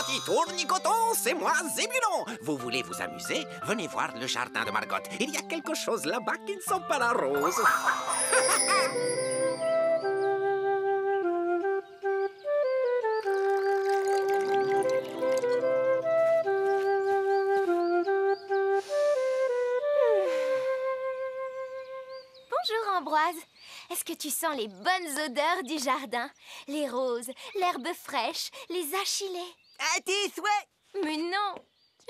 Petit tournicoton, c'est moi, Zébulon. Vous voulez vous amuser? Venez voir le jardin de Margot. Il y a quelque chose là-bas qui ne sent pas la rose. Bonjour Ambroise. Est-ce que tu sens les bonnes odeurs du jardin? Les roses, l'herbe fraîche, les achillées. À tes souhaits! Mais non,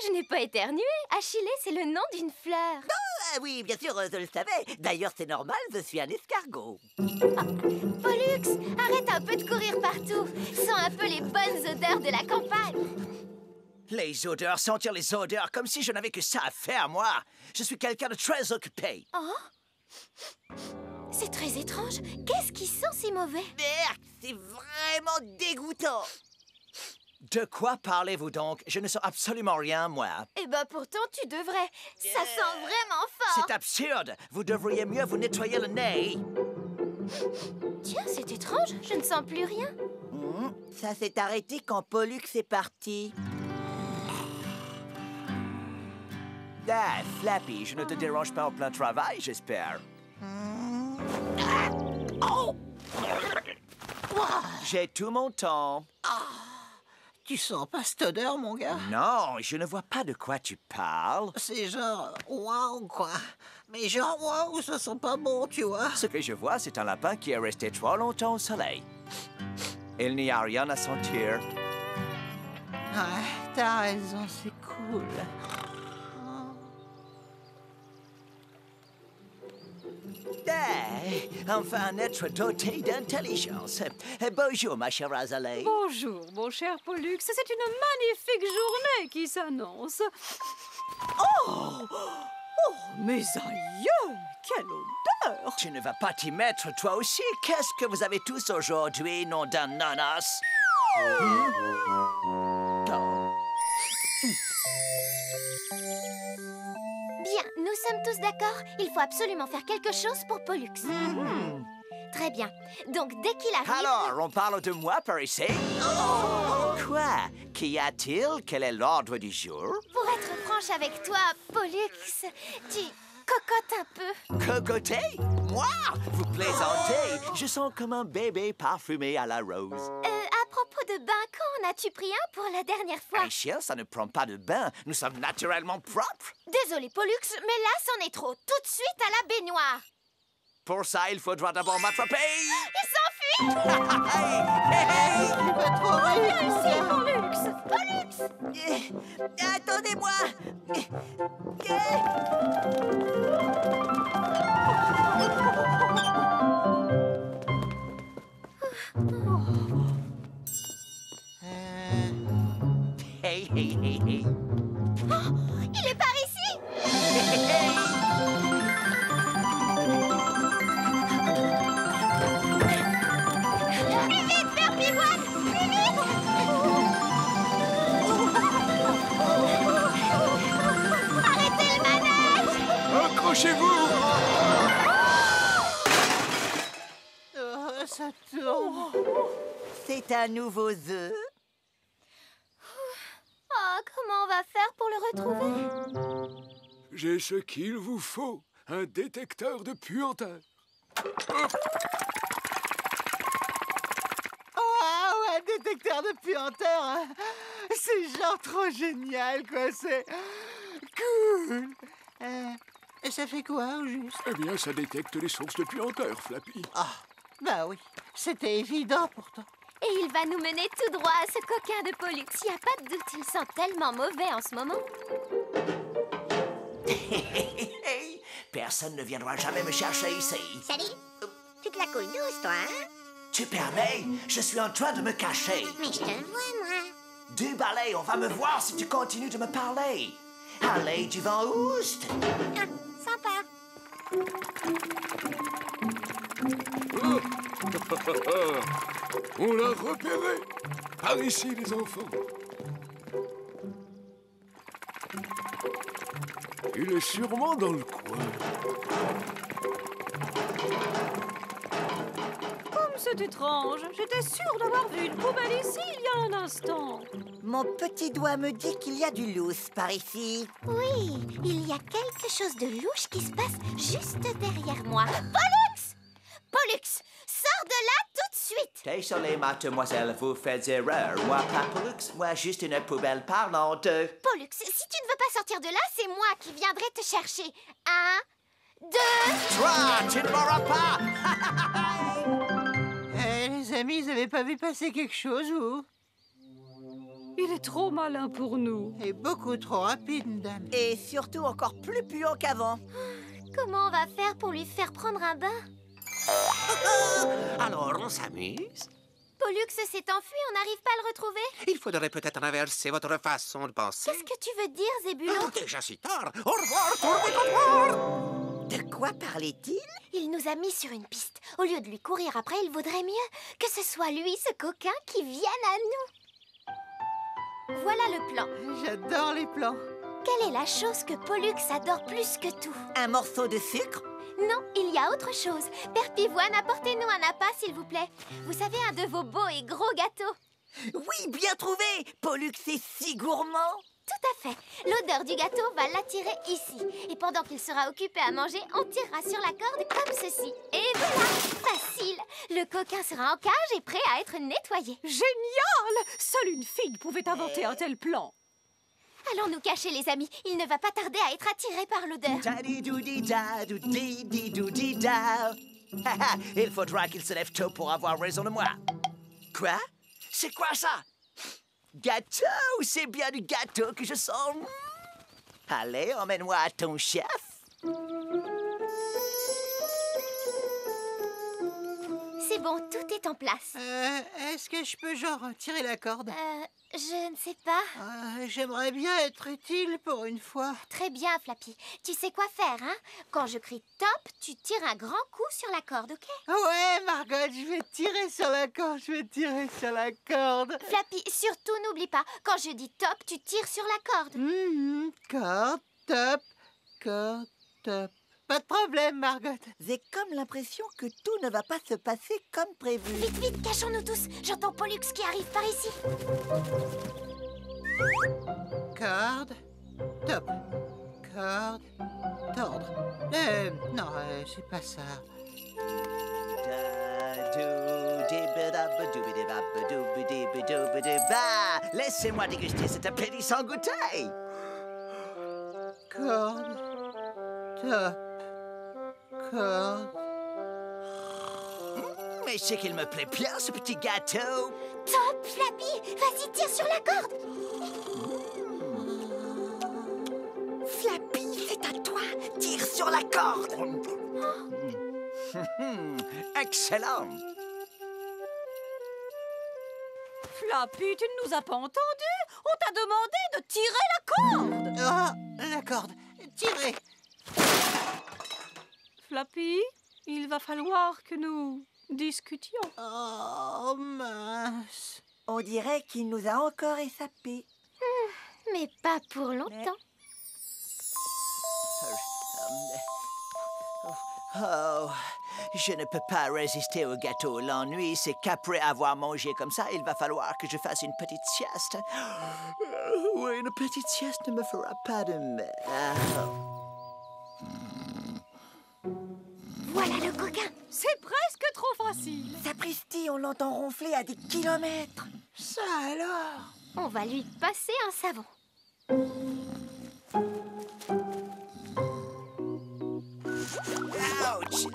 je n'ai pas éternué. Achillée, c'est le nom d'une fleur. Ah oui, bien sûr, je le savais. D'ailleurs, c'est normal, je suis un escargot. Pollux, arrête un peu de courir partout. Sens un peu les bonnes odeurs de la campagne. Les odeurs, sentir les odeurs, comme si je n'avais que ça à faire, moi. Je suis quelqu'un de très occupé. Oh, c'est très étrange. Qu'est-ce qui sent si mauvais? Merde, c'est vraiment dégoûtant. De quoi parlez-vous donc? Je ne sens absolument rien, moi. Eh ben pourtant, tu devrais. Ça sent vraiment fort. C'est absurde. Vous devriez mieux vous nettoyer le nez. Tiens, c'est étrange. Je ne sens plus rien. Ça s'est arrêté quand Pollux est parti. Ah, Flappy, je ne te dérange pas en plein travail, j'espère. J'ai tout mon temps. Tu sens pas cette odeur, mon gars? Non, je ne vois pas de quoi tu parles. C'est genre waouh, quoi. Mais genre waouh, ça sent pas bon, tu vois. Ce que je vois, c'est un lapin qui est resté trop longtemps au soleil. Il n'y a rien à sentir. Ouais, t'as raison, c'est cool. Hey, enfin un être doté d'intelligence. Bonjour, ma chère Azalée. Bonjour, mon cher Pollux. C'est une magnifique journée qui s'annonce. Oh, mes aïeux, quelle odeur! Tu ne vas pas t'y mettre, toi aussi? Qu'est-ce que vous avez tous aujourd'hui, nom d'un nanas? Bien, nous sommes tous d'accord. Il faut absolument faire quelque chose pour Pollux. Très bien. Donc, dès qu'il arrive... Alors, on parle de moi par ici? Quoi? Qu'y a-t-il? Quel est l'ordre du jour? Pour être franche avec toi, Pollux, tu cocottes un peu. Cocoter? Moi? Vous plaisantez? Je sens comme un bébé parfumé à la rose. À propos de bain, quand en as-tu pris un pour la dernière fois? Un chien, ça ne prend pas de bain. Nous sommes naturellement propres. Désolé, Pollux, mais là, c'en est trop. Tout de suite à la baignoire. Pour ça, il faudra d'abord m'attraper. Il s'enfuit! Tu vas trop vite. Viens ici, Pollux! Pollux! Attendez-moi. Hey, hey, hey, hey. Oh, il est par ici! Plus vite, Père Pivoine! Plus vite! Arrêtez le manège! Accrochez-vous! Ça tourne. C'est un nouveau œuf. Oh, comment on va faire pour le retrouver? J'ai ce qu'il vous faut, un détecteur de puanteurs. Waouh, un détecteur de puanteur. Hein. C'est genre trop génial, quoi. C'est cool. Ça fait quoi, au juste? Eh bien, ça détecte les sources de puanteurs, Flappy. Ah, bah oui. C'était évident, pourtant. Et il va nous mener tout droit à ce coquin de Pollux. Il n'y a pas de doute, il sent tellement mauvais en ce moment. Personne ne viendra jamais me chercher ici. Salut. Tu te la coules douce, toi, hein? Tu permets? Je suis en train de me cacher. Mais je te vois, moi. Du balai, on va me voir si tu continues de me parler. Allez, du vent ouste. Ah, sympa. On l'a repéré. Par ici, les enfants. Il est sûrement dans le coin. Comme c'est étrange. J'étais sûre d'avoir vu une poubelle ici il y a un instant. Mon petit doigt me dit qu'il y a du lousse par ici. Oui, il y a quelque chose de louche qui se passe juste derrière moi. Pollux! Pollux, sors de là tout de suite! Désolé, mademoiselle, vous faites erreur. Moi, pas Pollux, moi, juste une poubelle parlante. Pollux, si tu ne veux pas sortir de là, c'est moi qui viendrai te chercher. 1, 2... Toi, tu ne m'auras pas! Les amis, vous avez pas vu passer quelque chose, ou? Il est trop malin pour nous. Et beaucoup trop rapide, madame. Et surtout encore plus puant qu'avant. Comment on va faire pour lui faire prendre un bain? Alors, on s'amuse? Pollux s'est enfui, on n'arrive pas à le retrouver. Il faudrait peut-être inverser votre façon de penser. Qu'est-ce que tu veux dire, Zébulon? Déjà si tard. Au revoir, tour. De quoi parlait-il? Il nous a mis sur une piste. Au lieu de lui courir après, il vaudrait mieux que ce soit lui, ce coquin, qui vienne à nous. Voilà le plan. J'adore les plans. Quelle est la chose que Pollux adore plus que tout? Un morceau de sucre? Non, il y a autre chose. Père Pivoine, apportez-nous un appât, s'il vous plaît. Vous savez, un de vos beaux et gros gâteaux. Oui, bien trouvé! Pollux est si gourmand! Tout à fait. L'odeur du gâteau va l'attirer ici. Et pendant qu'il sera occupé à manger, on tirera sur la corde comme ceci. Et voilà, facile. Le coquin sera en cage et prêt à être nettoyé. Génial! Seule une fille pouvait inventer un tel plan. Allons nous cacher, les amis. Il ne va pas tarder à être attiré par l'odeur. Il faudra qu'il se lève tôt pour avoir raison de moi. Quoi? C'est quoi ça? Gâteau? C'est bien du gâteau que je sens. Allez, emmène-moi à ton chef. C'est bon, tout est en place. Est-ce que je peux, genre, tirer la corde? Je ne sais pas. J'aimerais bien être utile pour une fois. Très bien, Flappy. Tu sais quoi faire, hein? Quand je crie top, tu tires un grand coup sur la corde, ok? Ouais, Margot, je vais tirer sur la corde, Flappy, surtout n'oublie pas, quand je dis top, tu tires sur la corde. Corde, top. Pas de problème, Margot. J'ai comme l'impression que tout ne va pas se passer comme prévu. Vite, vite, cachons-nous tous. J'entends Pollux qui arrive par ici. Corde, top. Corde, tordre. Non, c'est pas ça. Laissez-moi déguster cet appétissant goûter. Corde, top. Corde. Mais c'est qu'il me plaît bien, ce petit gâteau. Top, Flappy. Vas-y, tire sur la corde. Flappy, c'est à toi. Tire sur la corde. Excellent. Flappy, tu ne nous as pas entendus? On t'a demandé de tirer la corde. Ah, la corde. Tirez. Flappy, il va falloir que nous discutions. Oh, mince. On dirait qu'il nous a encore échappé. Mais pas pour longtemps. Oh, je ne peux pas résister au gâteau. L'ennui, c'est qu'après avoir mangé comme ça, il va falloir que je fasse une petite sieste. Oui, une petite sieste ne me fera pas de mal. Voilà le coquin. C'est presque trop facile. Sapristi, on l'entend ronfler à des kilomètres. Ça alors? On va lui passer un savon. Ouch!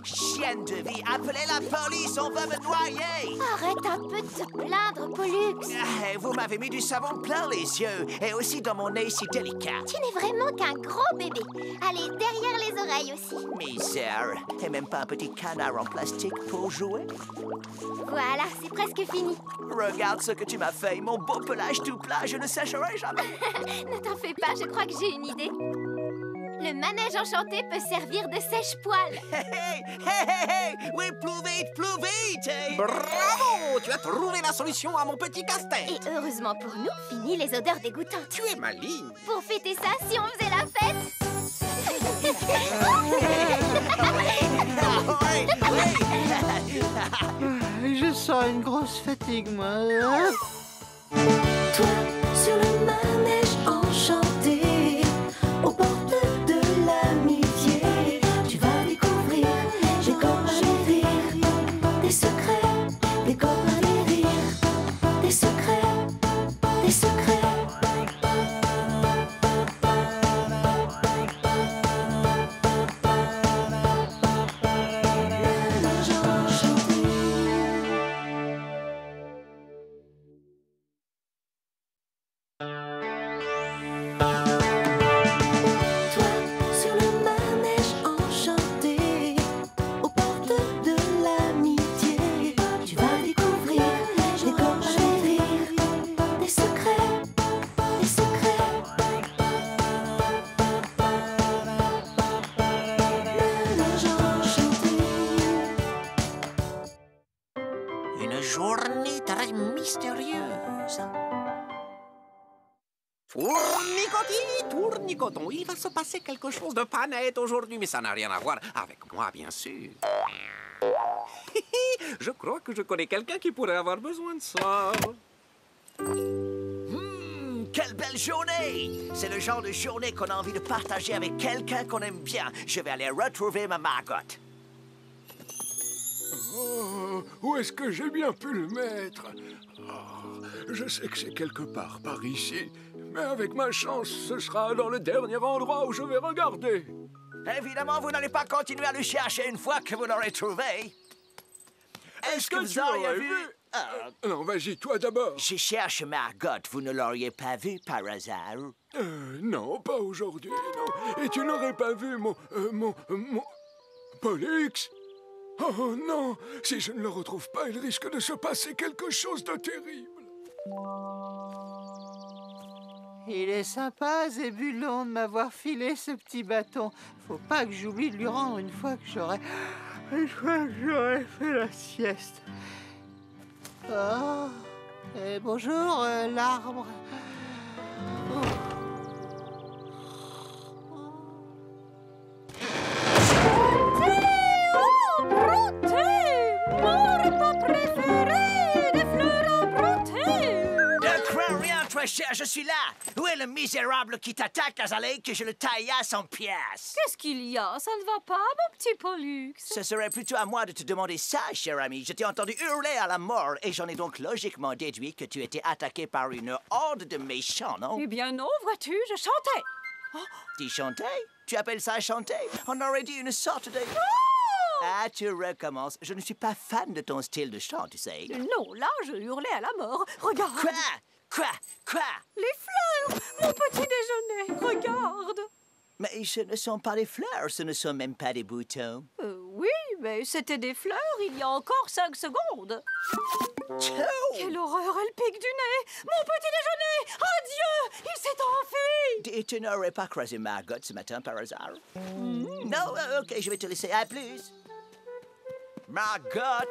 Chienne de vie, appelez la police, on va me noyer! Arrête un peu de te plaindre, Pollux. Vous m'avez mis du savon plein les yeux, et aussi dans mon nez si délicat. Tu n'es vraiment qu'un gros bébé. Allez, derrière les oreilles aussi. Misère! Et même pas un petit canard en plastique pour jouer? Voilà, c'est presque fini. Regarde ce que tu m'as fait, mon beau pelage tout plat, je ne sécherai jamais! Ne t'en fais pas, je crois que j'ai une idée. Le manège enchanté peut servir de sèche-poil. Hey! Oui, plus vite! Bravo! Tu as trouvé la solution à mon petit casse-tête. Et heureusement pour nous, fini les odeurs dégoûtantes. Tu es maligne. Pour fêter ça, si on faisait la fête. Je sens une grosse fatigue, moi. Toi, sur le manège enchanté, aux portes de l'amitié, tu vas découvrir des copains des rires, des secrets, des copains des rires, des secrets, des secrets. Une journée très mystérieuse. Tournicoton, il va se passer quelque chose de pas net aujourd'hui, mais ça n'a rien à voir avec moi, bien sûr. Je crois que je connais quelqu'un qui pourrait avoir besoin de ça. Quelle belle journée! C'est le genre de journée qu'on a envie de partager avec quelqu'un qu'on aime bien. Je vais aller retrouver ma Margot. Oh, où est-ce que j'ai bien pu le mettre? Oh, je sais que c'est quelque part par ici, mais avec ma chance, ce sera dans le dernier endroit où je vais regarder. Évidemment, vous n'allez pas continuer à le chercher une fois que vous l'aurez trouvé. Est-ce que vous auriez vu? Non, vas-y, toi d'abord. Je cherche Margot. Vous ne l'auriez pas vue par hasard? Non, pas aujourd'hui, non. Et tu n'aurais pas vu mon Pollux? Oh non, si je ne le retrouve pas, il risque de se passer quelque chose de terrible. Il est sympa, Zébulon, de m'avoir filé ce petit bâton. Faut pas que j'oublie de lui rendre une fois que j'aurai fait la sieste. Oh, et bonjour, l'arbre. Oh. Cher, je suis là. Où est le misérable qui t'attaque, Azalée, que je le taillasse en pièces? Qu'est-ce qu'il y a? Ça ne va pas, mon petit Pollux? Ce serait plutôt à moi de te demander ça, cher ami. Je t'ai entendu hurler à la mort et j'en ai donc logiquement déduit que tu étais attaqué par une horde de méchants, non? Eh bien non, vois-tu, je chantais. Oh. Tu chantais? Tu appelles ça chanter? On aurait dit une sorte de... Ah, tu recommences. Je ne suis pas fan de ton style de chant, tu sais. Non, là, je hurlais à la mort. Regarde. Quoi? Les fleurs! Mon petit déjeuner! Regarde! Mais ce ne sont pas des fleurs, ce ne sont même pas des boutons. Oui, mais c'était des fleurs il y a encore 5 secondes. Quelle horreur, elle pique du nez! Mon petit déjeuner! Adieu! Il s'est enfui! Et tu n'aurais pas croisé Margot ce matin par hasard? Non, ok, je vais te laisser. À plus. Margot!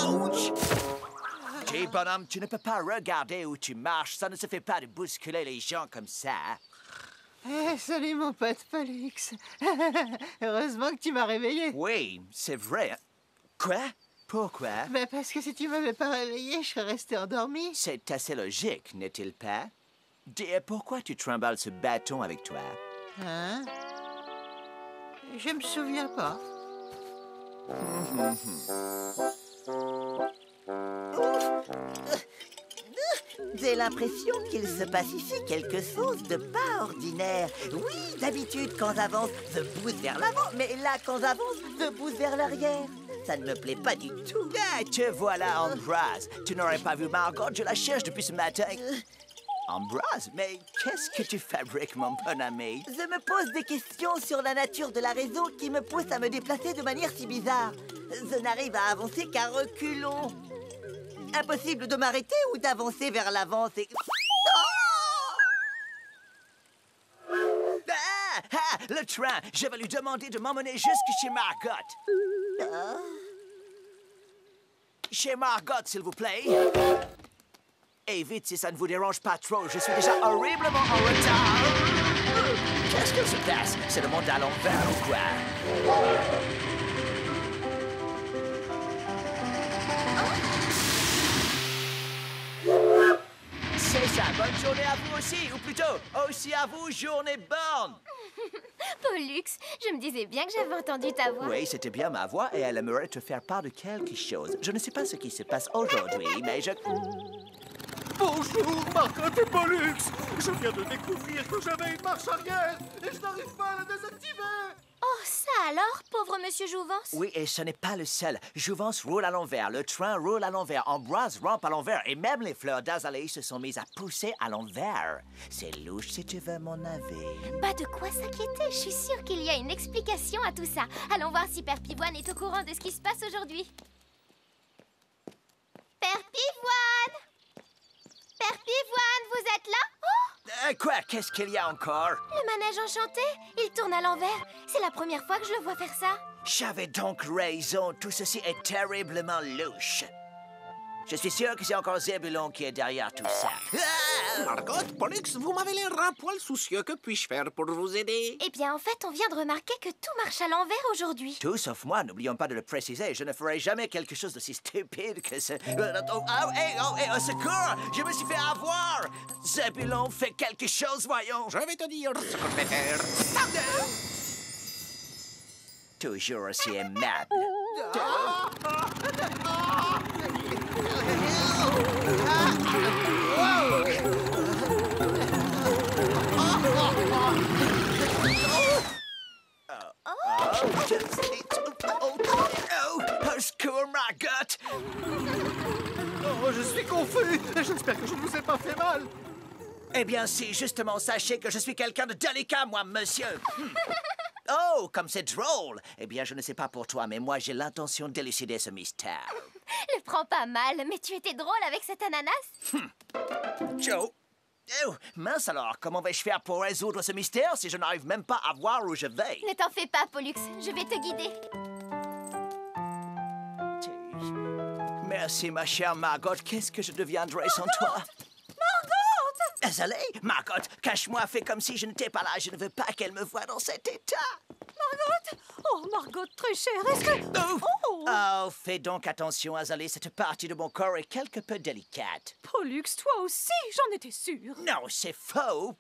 Ouch! Dis, bonhomme, tu ne peux pas regarder où tu marches. Ça ne se fait pas de bousculer les gens comme ça. Salut, mon pote Pollux. Heureusement que tu m'as réveillé. Oui, c'est vrai. Quoi? Pourquoi? Ben parce que si tu m'avais pas réveillé, je serais resté endormi. C'est assez logique, n'est-il pas? Dis, pourquoi tu trimbales ce bâton avec toi? Hein? Je me souviens pas. J'ai l'impression qu'il se passe ici quelque chose de pas ordinaire. Oui, d'habitude, quand j'avance, je pousse vers l'avant, mais là, quand j'avance, je pousse vers l'arrière. Ça ne me plaît pas du tout. Ah, te voilà, Ambroise. Tu n'aurais pas vu Margot, je la cherche depuis ce matin. Ambroise, mais qu'est-ce que tu fabriques, mon bon ami? Je me pose des questions sur la nature de la raison qui me pousse à me déplacer de manière si bizarre. Je n'arrive à avancer qu'à reculons. Impossible de m'arrêter ou d'avancer vers l'avant, c'est... Le train! Je vais lui demander de m'emmener jusque chez Margot. Chez Margot, s'il vous plaît. Et vite, si ça ne vous dérange pas trop, je suis déjà horriblement en retard. Qu'est-ce qui se passe? C'est le monde à l'envers ou quoi? à vous aussi, ou plutôt, aussi à vous, journée bonne. Pollux, je me disais bien que j'avais entendu ta voix. Oui, c'était bien ma voix et elle aimerait te faire part de quelque chose. Je ne sais pas ce qui se passe aujourd'hui, mais je... Bonjour, Marcotte et Pollux. Je viens de découvrir que j'avais une marche arrière et je n'arrive pas à la désactiver. Oh, ça alors, pauvre monsieur Jouvence? Oui, et ce n'est pas le seul. Jouvence roule à l'envers, le train roule à l'envers, Ambroise rampe à l'envers et même les fleurs d'azalée se sont mises à pousser à l'envers. C'est louche si tu veux mon avis. Pas de quoi s'inquiéter, je suis sûre qu'il y a une explication à tout ça. Allons voir si Père Pivoine est au courant de ce qui se passe aujourd'hui. Père Pivoine! Père Pivoine, vous êtes là? Oh! Quoi? Qu'est-ce qu'il y a encore? Le manège enchanté, il tourne à l'envers. C'est la première fois que je le vois faire ça. J'avais donc raison, tout ceci est terriblement louche. Je suis sûr que c'est encore Zébulon qui est derrière tout ça. Margot, Pollux, vous m'avez l'air un poil soucieux. Que puis-je faire pour vous aider? Eh bien, en fait, on vient de remarquer que tout marche à l'envers aujourd'hui. Tout sauf moi, n'oublions pas de le préciser. Je ne ferai jamais quelque chose d'aussi stupide que ce... au secours! Je me suis fait avoir! Zébulon, fais quelque chose, voyons! Je vais te dire ce que je vais faire. Toujours aussi aimable. Au secours, Margot! Oh, je suis confus. J'espère que je ne vous ai pas fait mal. Eh bien, si, justement, sachez que je suis quelqu'un de délicat, moi, monsieur. Oh, comme c'est drôle! Eh bien, je ne sais pas pour toi, mais moi, j'ai l'intention d'élucider ce mystère. Le prends pas mal, mais tu étais drôle avec cet ananas. Joe! Oh, mince alors, comment vais-je faire pour résoudre ce mystère si je n'arrive même pas à voir où je vais? Ne t'en fais pas, Pollux, je vais te guider. Merci, ma chère Margot. Qu'est-ce que je deviendrais sans toi? Azalée, Margot, cache-moi, fais comme si je n'étais pas là. Je ne veux pas qu'elle me voie dans cet état. Margot! Oh, Margot, très chère, est-ce que... Oh, fais donc attention, Azalée. Cette partie de mon corps est quelque peu délicate. Pollux, toi aussi, j'en étais sûre. Non, c'est faux.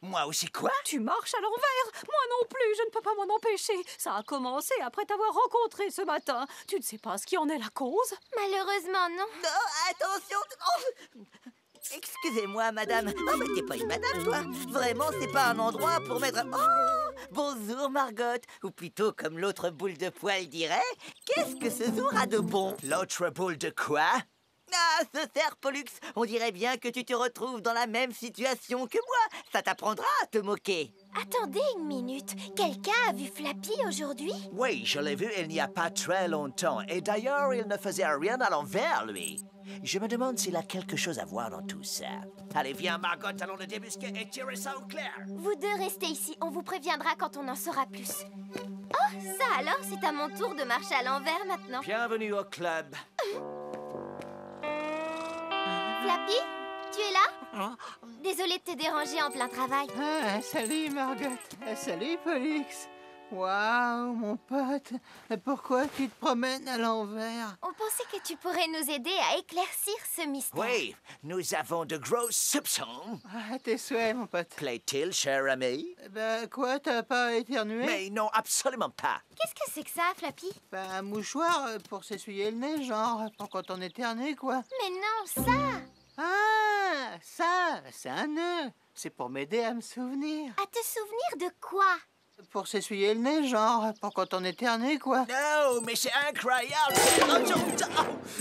Moi aussi, quoi? Tu marches à l'envers. Moi non plus, je ne peux pas m'en empêcher. Ça a commencé après t'avoir rencontré ce matin. Tu ne sais pas ce qui en est la cause? Malheureusement, non. Non, attention. Oh. Excusez-moi, madame. Oh, mais t'es pas une madame, toi. Vraiment, c'est pas un endroit pour mettre... Oh, bonjour, Margot. Ou plutôt, comme l'autre boule de poil dirait, qu'est-ce que ce jour a de bon? L'autre boule de quoi? Ah, ce cerf, Pollux. On dirait bien que tu te retrouves dans la même situation que moi. Ça t'apprendra à te moquer. Attendez une minute. Quelqu'un a vu Flappy aujourd'hui? Oui, je l'ai vu il n'y a pas très longtemps. Et d'ailleurs, il ne faisait rien à l'envers, lui. Je me demande s'il a quelque chose à voir dans tout ça. Allez, viens, Margot, allons le débusquer et tirer ça au clair. Vous deux restez ici. On vous préviendra quand on en saura plus. Oh, ça alors, c'est à mon tour de marcher à l'envers maintenant. Bienvenue au club. Flappy, tu es là? Désolée de te déranger en plein travail. Ah, salut, Margot. Salut, Pollux. Waouh, mon pote. Pourquoi tu te promènes à l'envers? On pensait que tu pourrais nous aider à éclaircir ce mystère. Oui, nous avons de gros soupçons. Ah, tes souhaits, mon pote. Plaît-il, cher ami? Ben, quoi, t'as pas éternué? Mais non, absolument pas. Qu'est-ce que c'est que ça, Flappy? Ben, un mouchoir pour s'essuyer le nez, genre, pour quand on éternue, quoi. Mais non, ça! Ah, ça, c'est un nœud. C'est pour m'aider à me souvenir. À te souvenir de quoi? Pour s'essuyer le nez, genre, pour quand on éternue, quoi. Non, mais c'est incroyable.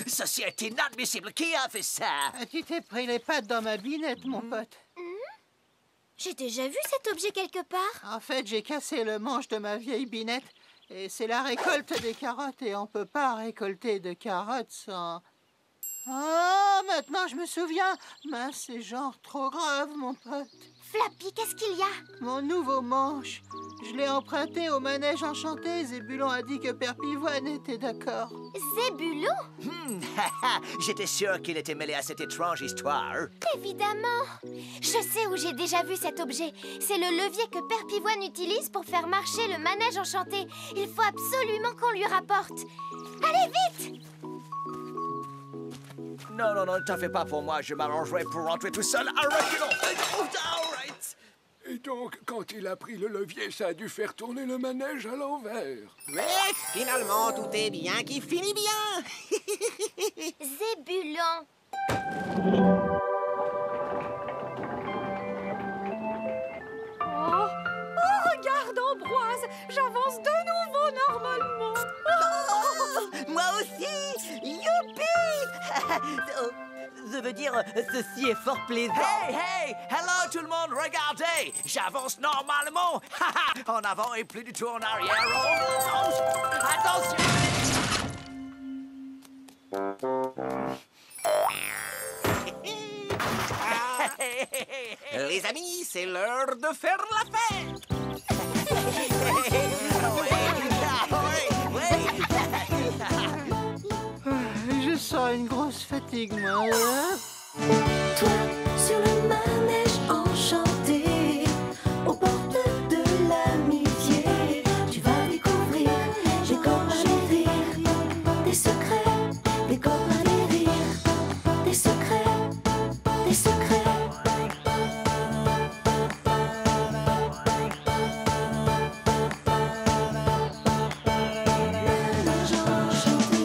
Ceci est inadmissible. Qui a fait ça? Ah, tu t'es pris les pattes dans ma binette, mon pote. J'ai déjà vu cet objet quelque part. En fait, j'ai cassé le manche de ma vieille binette. Et c'est la récolte des carottes. Et on peut pas récolter de carottes sans... Oh, maintenant je me souviens. Mince, c'est genre trop grave, mon pote. Flappy, qu'est-ce qu'il y a? Mon nouveau manche. Je l'ai emprunté au manège enchanté. Zébulon a dit que Père Pivoine était d'accord. Zébulon? J'étais sûr qu'il était mêlé à cette étrange histoire. Évidemment. Je sais où j'ai déjà vu cet objet. C'est le levier que Père Pivoine utilise pour faire marcher le manège enchanté. Il faut absolument qu'on lui rapporte. Allez, vite! non, non, non, ne t'en fais pas pour moi. Je m'arrangerai pour rentrer tout seul. All right. Et donc, quand il a pris le levier, ça a dû faire tourner le manège à l'envers. Mais finalement, tout est bien qui finit bien. Zébulon. Oh, regarde, Ambroise, j'avance de nouveau normalement. Moi aussi! Youpi! Je veux dire, ceci est fort plaisant. Hey! Hello tout le monde, regardez! J'avance normalement! En avant et plus du tout en arrière. Attention! Les amis, c'est l'heure de faire la fête. Je sens une grosse fatigue, moi. Toi, sur le manège enchanté, aux portes de l'amitié, tu vas découvrir des corps à rire, des secrets, des corps à rire, des secrets, des secrets. Manège enchanté.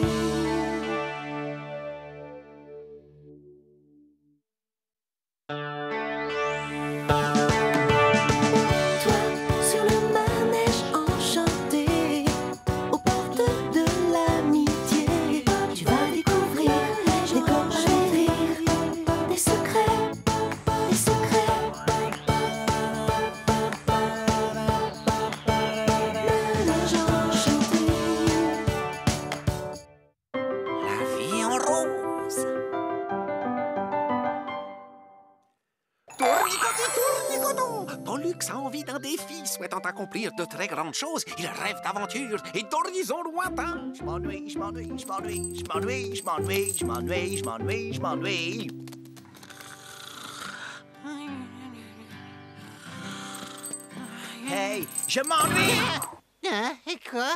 Toi, sur le manège enchanté, aux portes de l'amitié, tu vas découvrir des corps à rire, des secrets, des secrets. Manège enchanté. La vie en rose. Tournicoton! Pollux a envie d'un défi, souhaitant accomplir de très grandes choses. Il rêve d'aventures et d'horizons lointains. Je m'ennuie. Hey, je m'ennuie! Hein? Et quoi?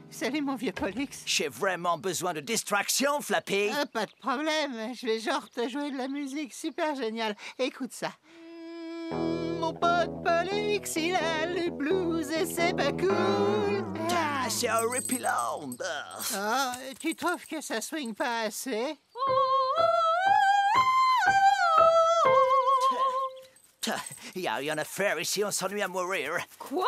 Salut, mon vieux Pollux. J'ai vraiment besoin de distraction, Flappy. Pas de problème. Je vais genre te jouer de la musique super géniale. Écoute ça. Mon pote Pollux, il a le blues et c'est pas cool. Ah, c'est horripilant. Oh, tu trouves que ça swing pas assez? Il n'y a rien à faire ici, on s'ennuie à mourir. Quoi?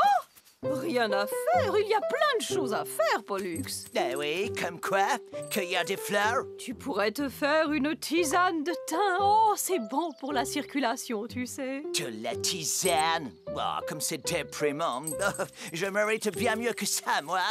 Rien à faire. Il y a plein de choses à faire, Pollux. Eh oui, comme quoi? Qu'il y a des fleurs? Tu pourrais te faire une tisane de thym. Oh, c'est bon pour la circulation, tu sais. De la tisane? Oh, comme c'est déprimant. Je mérite bien mieux que ça, moi.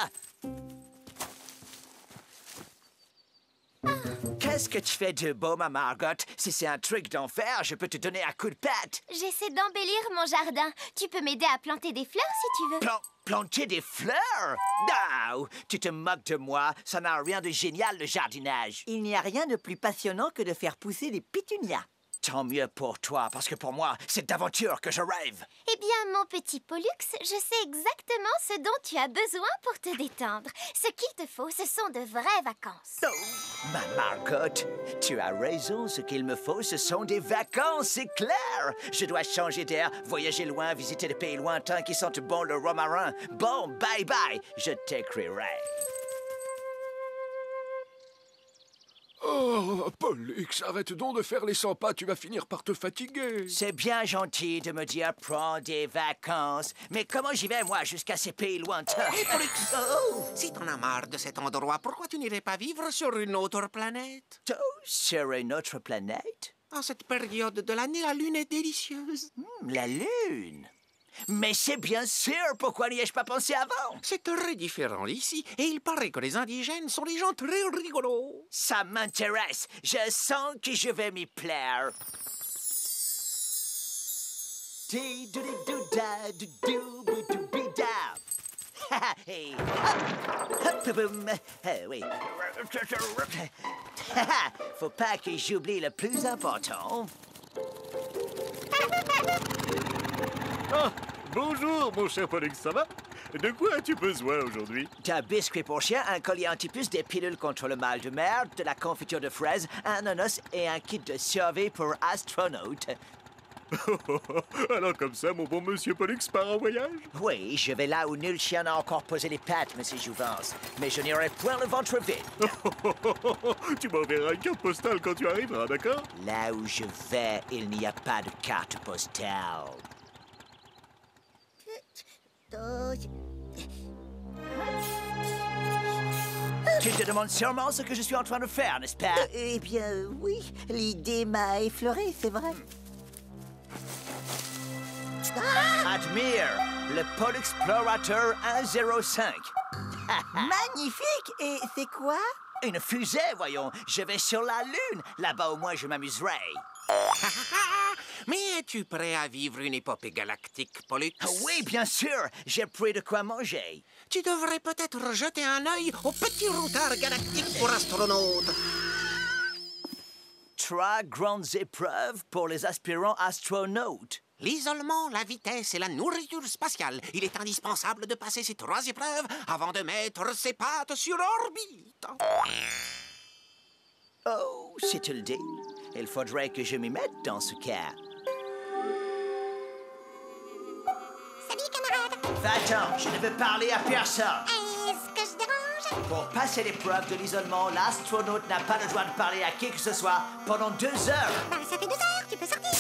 Qu'est-ce que tu fais de beau, ma Margot? Si c'est un truc d'enfer, je peux te donner un coup de patte. J'essaie d'embellir mon jardin. Tu peux m'aider à planter des fleurs si tu veux. Planter des fleurs? Non! Tu te moques de moi. Ça n'a rien de génial, le jardinage. Il n'y a rien de plus passionnant que de faire pousser des pétunias. Tant mieux pour toi, parce que pour moi, c'est d'aventure que je rêve. Eh bien, mon petit Pollux, je sais exactement ce dont tu as besoin pour te détendre. Ce qu'il te faut, ce sont de vraies vacances. Oh, ma Margot, tu as raison. Ce qu'il me faut, ce sont des vacances, c'est clair. Je dois changer d'air, voyager loin, visiter des pays lointains qui sentent bon le romarin. Bon, bye bye, je t'écrirai. Oh, Pollux, arrête donc de faire les 100 pas, tu vas finir par te fatiguer. C'est bien gentil de me dire prends des vacances. Mais comment j'y vais, moi, jusqu'à ces pays lointains? Hé, Pollux, si t'en as marre de cet endroit, pourquoi tu n'irais pas vivre sur une autre planète? Oh, sur une autre planète? En cette période de l'année, la lune est délicieuse. La Lune? Mais c'est bien sûr, pourquoi n'y ai-je pas pensé avant? C'est très différent ici, et il paraît que les indigènes sont des gens très rigolos. Ça m'intéresse, je sens que je vais m'y plaire. Hey. Oui. Faut pas que j'oublie le plus important. Oh, bonjour, mon cher Pollux, ça va? De quoi as-tu besoin aujourd'hui? D'un biscuit pour chien, un collier antipuce, des pilules contre le mal de mer, de la confiture de fraises, un ananas et un kit de survie pour astronaute. Alors comme ça, mon bon monsieur Pollux part en voyage? Oui, je vais là où nul chien n'a encore posé les pattes, monsieur Jouvence. Mais je n'irai point le ventre vide. Tu m'enverras une carte postale quand tu arriveras, d'accord? Là où je vais, il n'y a pas de carte postale. Tu te demandes sûrement ce que je suis en train de faire, n'est-ce pas? Eh bien, oui, l'idée m'a effleuré, c'est vrai. Admire le Pôle Explorateur 105. Magnifique! Et c'est quoi? Une fusée, voyons. Je vais sur la Lune. Là-bas, au moins, je m'amuserai. Mais es-tu prêt à vivre une épopée galactique, Pollux? Oui, bien sûr. J'ai pris de quoi manger. Tu devrais peut-être jeter un œil au petit routard galactique pour astronautes. 3 grandes épreuves pour les aspirants astronautes. L'isolement, la vitesse et la nourriture spatiale. Il est indispensable de passer ces 3 épreuves avant de mettre ses pattes sur orbite. Oh, si tu le dis, il faudrait que je m'y mette dans ce cas. Salut, camarade. Va-t'en, je ne veux parler à personne. Est-ce que je dérange? Pour passer l'épreuve de l'isolement, l'astronaute n'a pas le droit de parler à qui que ce soit pendant 2 heures. Ben, ça fait 2 heures, tu peux sortir.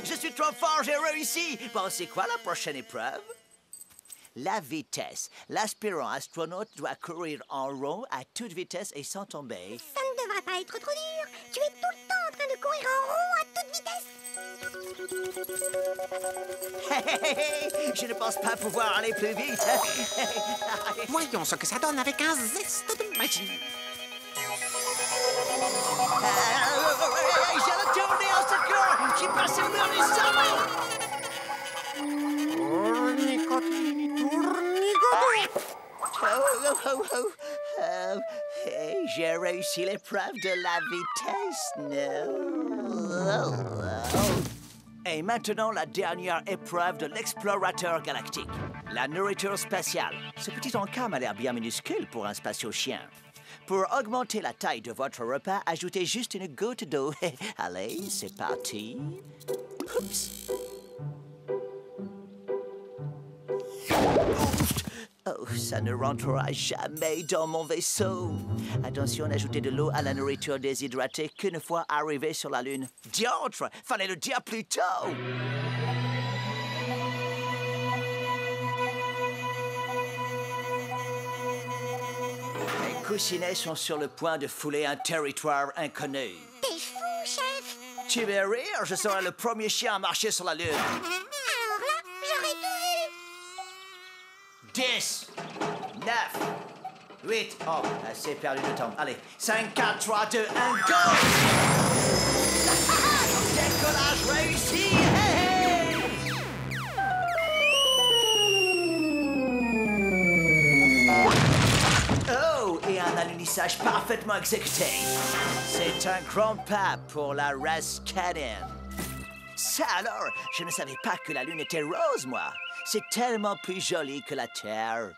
Je suis trop fort, j'ai réussi. Bon, c'est quoi la prochaine épreuve? La vitesse. L'aspirant astronaute doit courir en rond à toute vitesse et sans tomber. Ça ne devrait pas être trop dur. Tu es tout le temps en train de courir en rond à toute vitesse. Je ne pense pas pouvoir aller plus vite. Voyons ce que ça donne avec un zeste de magie. J'ai retourné au secours. J'ai passé le mur du sommet. J'ai réussi l'épreuve de la vitesse, non? Et maintenant, la dernière épreuve de l'explorateur galactique. La nourriture spatiale. Ce petit encas m'a l'air bien minuscule pour un spatio-chien. Pour augmenter la taille de votre repas, ajoutez juste une goutte d'eau. Allez, c'est parti. Oups. Oh, ça ne rentrera jamais dans mon vaisseau. Attention, n'ajoutez de l'eau à la nourriture déshydratée qu'une fois arrivé sur la Lune. Diantre, fallait le dire plus tôt. Les coussinets sont sur le point de fouler un territoire inconnu. T'es fou, chef. Tu veux rire? Je serai le premier chien à marcher sur la Lune. Alors là, j'aurais tout vu. 10, 9, 8. Oh, assez perdu de temps. Allez, 5, 4, 3, 2, 1, go! Décollage réussi! Hey, hey! Oh, et un alunissage parfaitement exécuté. C'est un grand pas pour la race canine. Ça alors, je ne savais pas que la Lune était rose, moi. C'est tellement plus joli que la Terre.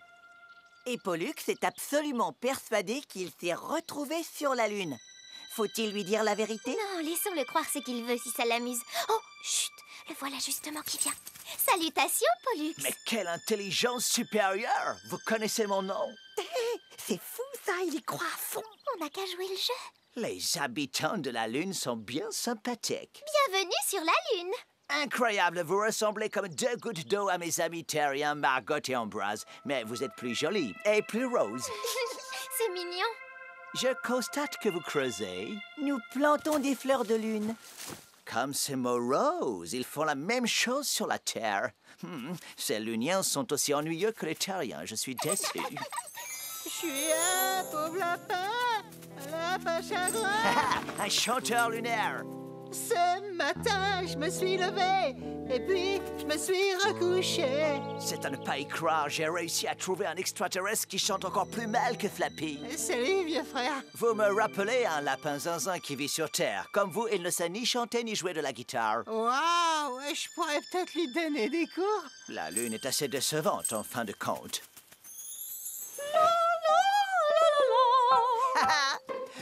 Et Pollux est absolument persuadé qu'il s'est retrouvé sur la Lune. Faut-il lui dire la vérité? Non, laissons-le croire ce qu'il veut si ça l'amuse. Oh, chut, le voilà justement qui vient. Salutations, Pollux. Mais quelle intelligence supérieure! Vous connaissez mon nom? C'est fou, ça, il y croit à fond. On n'a qu'à jouer le jeu. Les habitants de la Lune sont bien sympathiques. Bienvenue sur la Lune. Incroyable, vous ressemblez comme 2 gouttes d'eau à mes amis terriens Margot et Ambroise. Mais vous êtes plus jolis et plus roses. C'est mignon. Je constate que vous creusez. Nous plantons des fleurs de lune. Comme ces mots roses, ils font la même chose sur la Terre. Ces luniens sont aussi ennuyeux que les terriens. Je suis déçu. Je suis un pauvre lapin chagrin. Un chanteur lunaire. Ce matin, je me suis levé et puis je me suis recouché. C'est à ne pas y croire, j'ai réussi à trouver un extraterrestre qui chante encore plus mal que Flappy. Salut, vieux frère. Vous me rappelez un lapin zinzin qui vit sur Terre. Comme vous, il ne sait ni chanter ni jouer de la guitare. Waouh, je pourrais peut-être lui donner des cours. La Lune est assez décevante en fin de compte.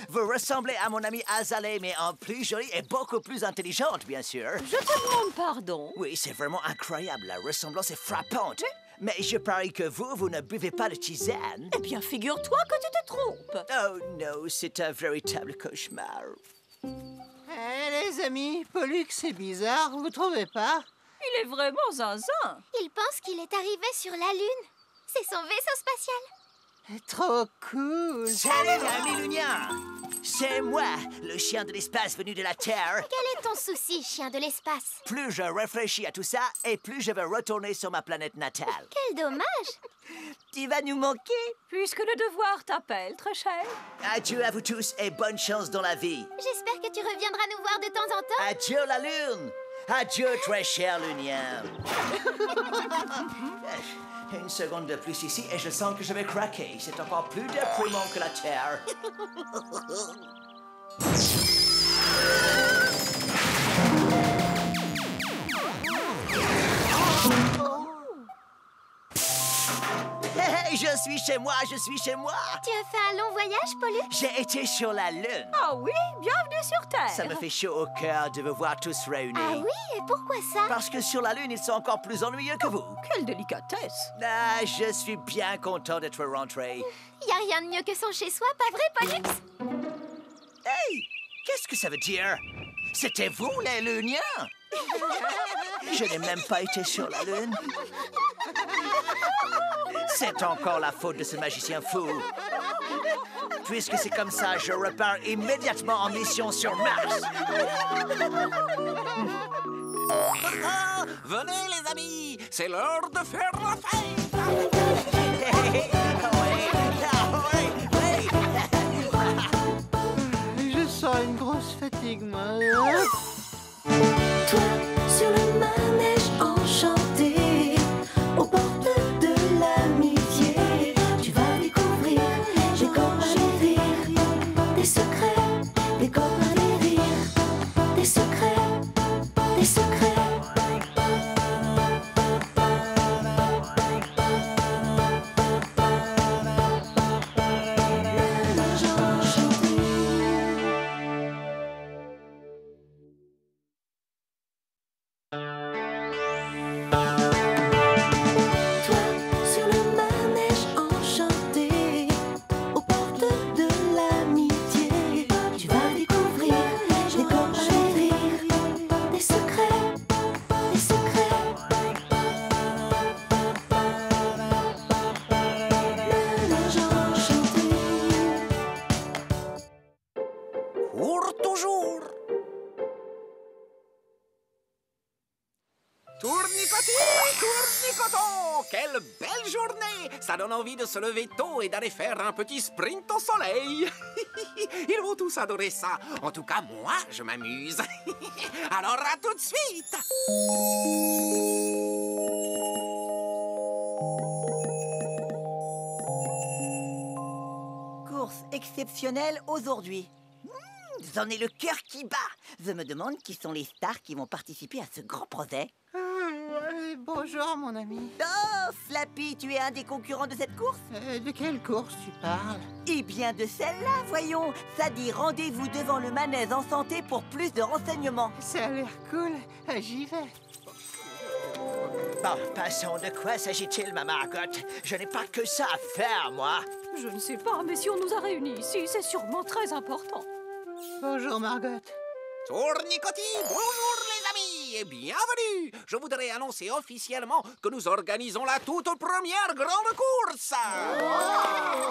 Vous ressemblez à mon amie Azalée, mais en plus jolie et beaucoup plus intelligente, bien sûr. Je te demande pardon. Oui, c'est vraiment incroyable. La ressemblance est frappante. Mais je parie que vous ne buvez pas de tisane. Eh bien, figure-toi que tu te trompes. Oh non, c'est un véritable cauchemar. Les amis, Pollux, c'est bizarre, vous trouvez pas? Il est vraiment zinzin. Il pense qu'il est arrivé sur la Lune. C'est son vaisseau spatial. Trop cool. Salut, amis luniens! C'est moi, le chien de l'espace venu de la Terre. Quel est ton souci, chien de l'espace? Plus je réfléchis à tout ça, et plus je veux retourner sur ma planète natale. Quel dommage! Tu vas nous manquer. Puisque le devoir t'appelle, très cher. Adieu à vous tous et bonne chance dans la vie. J'espère que tu reviendras nous voir de temps en temps. Adieu la Lune. Adieu très cher lunien. Une seconde de plus ici et je sens que je vais craquer. C'est encore plus déprimant que la Terre. Hey, je suis chez moi, je suis chez moi. Tu as fait un long voyage, Pollux? J'ai été sur la Lune. Ah oui, bienvenue sur Terre. Ça me fait chaud au cœur de vous voir tous réunis. Ah oui? Et pourquoi ça? Parce que sur la Lune, ils sont encore plus ennuyeux que vous. Quelle délicatesse. Ah, je suis bien content d'être rentré. Y a rien de mieux que son chez-soi, pas vrai, Pollux? Hey! Qu'est-ce que ça veut dire? C'était vous, les Luniens? Je n'ai même pas été sur la Lune. C'est encore la faute de ce magicien fou. Puisque c'est comme ça, je repars immédiatement en mission sur Mars. Venez, les amis, c'est l'heure de faire la fête. Je sens une grosse fatigue, moi. Toi, sur le manège enchanté, aux portes de l'amitié, tu vas découvrir des copains des rires, des secrets, des copains des rires, des secrets, des secrets. Manège enchanté. Toi, sur le manège enchanté, aux portes de l'amitié, tu vas découvrir des copains des rires, des secrets, des secrets. Manège enchanté. Pour toujours. Tournicoti, tournicoton! Quelle belle journée! Ça donne envie de se lever tôt et d'aller faire un petit sprint au soleil. Ils vont tous adorer ça. En tout cas, moi, je m'amuse. Alors, à tout de suite! Course exceptionnelle aujourd'hui. J'en ai le cœur qui bat. Je me demande qui sont les stars qui vont participer à ce grand projet. Bonjour, mon ami. Oh, Flappy, tu es un des concurrents de cette course? De quelle course tu parles? Eh bien, de celle-là, voyons. Ça dit rendez-vous devant le manège en santé pour plus de renseignements. Ça a l'air cool. J'y vais. Bon, passons. De quoi s'agit-il, ma Margot? Je n'ai pas que ça à faire, moi. Je ne sais pas, mais si on nous a réunis ici, c'est sûrement très important. Bonjour, Margot. Tournicoti, bonjour les amis et bienvenue! Je voudrais annoncer officiellement que nous organisons la toute première grande course!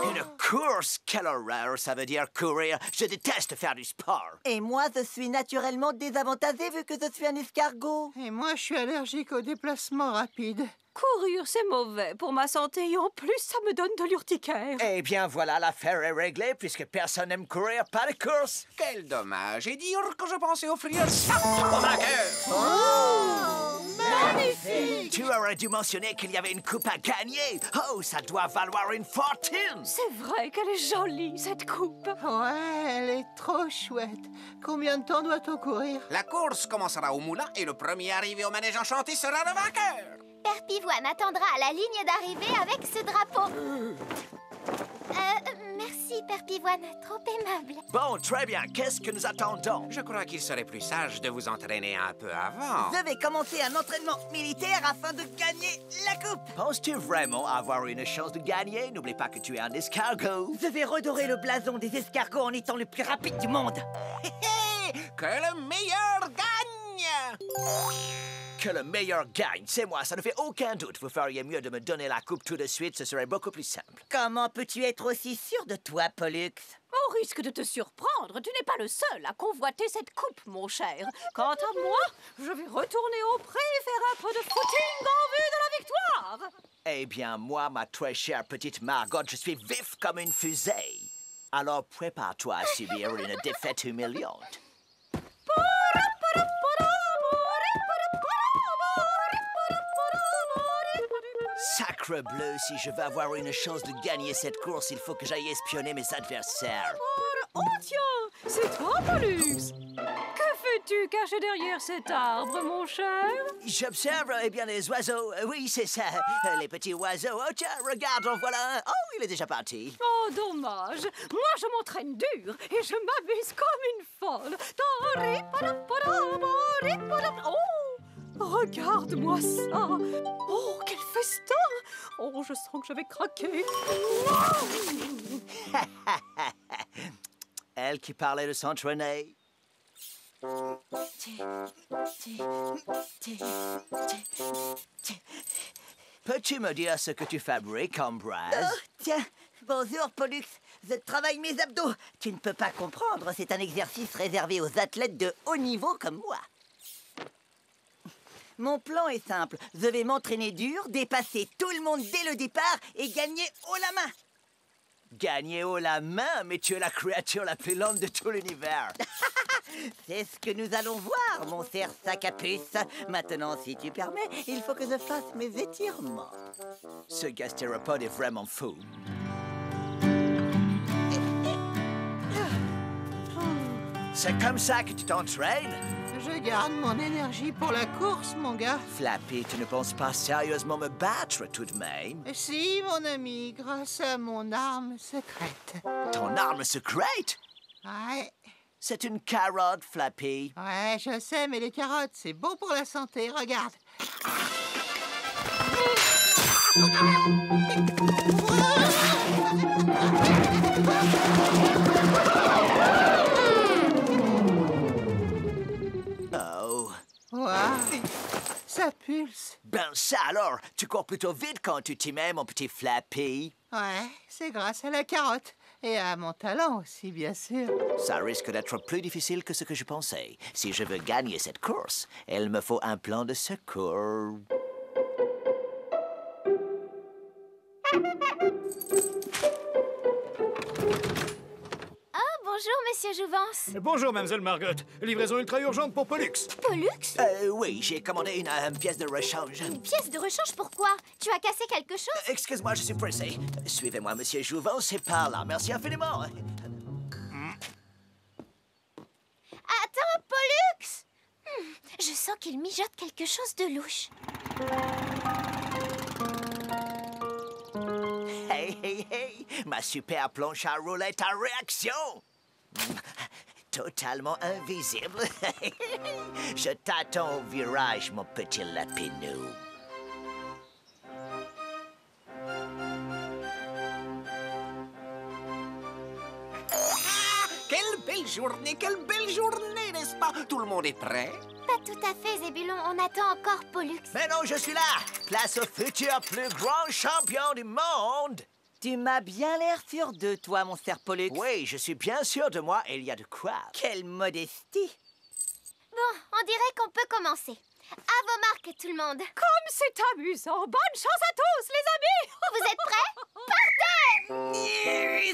Une course? Quelle horreur, ça veut dire courir. Je déteste faire du sport. Et moi, je suis naturellement désavantagée vu que je suis un escargot. Et moi, je suis allergique aux déplacements rapides. Courir, c'est mauvais pour ma santé et en plus, ça me donne de l'urticaire. Eh bien, voilà, l'affaire est réglée puisque personne n'aime courir, pas de course. Quel dommage. Et dire que je pensais offrir ça au vainqueur. Magnifique! Tu aurais dû mentionner qu'il y avait une coupe à gagner. Oh, ça doit valoir une fortune. C'est vrai qu'elle est jolie, cette coupe. Ouais, elle est trop chouette. Combien de temps doit-on courir? La course commencera au moulin et le premier arrivé au manège enchanté sera le vainqueur. Père Pivoine attendra à la ligne d'arrivée avec ce drapeau. Merci, Père Pivoine, trop aimable. Bon, très bien. Qu'est-ce que nous attendons? Je crois qu'il serait plus sage de vous entraîner un peu avant. Je vais commencer un entraînement militaire afin de gagner la coupe. Penses-tu vraiment avoir une chance de gagner? N'oublie pas que tu es un escargot. Je vais redorer le blason des escargots en étant le plus rapide du monde. Que le meilleur gagne! Que le meilleur gagne, c'est moi, ça ne fait aucun doute. Vous feriez mieux de me donner la coupe tout de suite, ce serait beaucoup plus simple. Comment peux-tu être aussi sûr de toi, Pollux? Au risque de te surprendre, tu n'es pas le seul à convoiter cette coupe, mon cher. Quant à moi, je vais retourner au pré et faire un peu de footing en vue de la victoire. Eh bien, moi, ma très chère petite Margot, je suis vif comme une fusée. Alors prépare-toi à subir une défaite humiliante. Sacre bleu, si je veux avoir une chance de gagner cette course, il faut que j'aille espionner mes adversaires. Oh tiens, c'est toi, Pollux. Que fais-tu caché derrière cet arbre, mon cher? J'observe, eh bien, les oiseaux. Oui, c'est ça, les petits oiseaux. Oh tiens, regarde, en voilà un. Oh, il est déjà parti. Oh, dommage. Moi, je m'entraîne dur et je m'amuse comme une folle. Oh! Regarde-moi ça! Oh, quel festin! Oh, je sens que je vais craquer. Elle qui parlait de s'entraîner. Peux-tu me dire ce que tu fabriques, Ambroise? Oh, tiens, bonjour, Pollux. Je travaille mes abdos. Tu ne peux pas comprendre, c'est un exercice réservé aux athlètes de haut niveau comme moi. Mon plan est simple. Je vais m'entraîner dur, dépasser tout le monde dès le départ et gagner haut la main. Gagner haut la main? Mais tu es la créature la plus lente de tout l'univers. C'est ce que nous allons voir, mon cher sac à puce. Maintenant, si tu permets, il faut que je fasse mes étirements. Ce gastéropode est vraiment fou. C'est comme ça que tu t'entraînes? Je garde mon énergie pour la course, mon gars. Flappy, tu ne penses pas sérieusement me battre tout de même? Si, mon ami, grâce à mon arme secrète. Ton arme secrète? Ouais. C'est une carotte, Flappy. Ouais, je sais, mais les carottes, c'est bon pour la santé. Regarde. Oh. Wow. Ça pulse. Ben ça alors, tu cours plutôt vite quand tu t'y mets, mon petit Flappy. Ouais, c'est grâce à la carotte. Et à mon talent aussi, bien sûr. Ça risque d'être plus difficile que ce que je pensais. Si je veux gagner cette course, il me faut un plan de secours. Bonjour, Monsieur Jouvence. Bonjour, Mademoiselle Margot. Livraison ultra urgente pour Pollux. Pollux? Oui, j'ai commandé une pièce de rechange. Une pièce de rechange, pourquoi? Tu as cassé quelque chose? Excuse-moi, je suis pressé. Suivez-moi, Monsieur Jouvence, c'est par là. Merci infiniment. Attends, Pollux! Je sens qu'il mijote quelque chose de louche. Hey, hey, hey! Ma super planche à roulette à réaction! Totalement invisible. Je t'attends au virage, mon petit lapinou. Quelle belle journée, n'est-ce pas? Tout le monde est prêt? Pas tout à fait, Zébulon. On attend encore Pollux. Mais non, je suis là! Place au futur plus grand champion du monde! Tu m'as bien l'air sûr de toi, mon cher Pollux. Oui, je suis bien sûr de moi et il y a de quoi. Quelle modestie! Bon, on dirait qu'on peut commencer. À vos marques, tout le monde. Comme c'est amusant. Bonne chance à tous, les amis. Vous êtes prêts? Partez!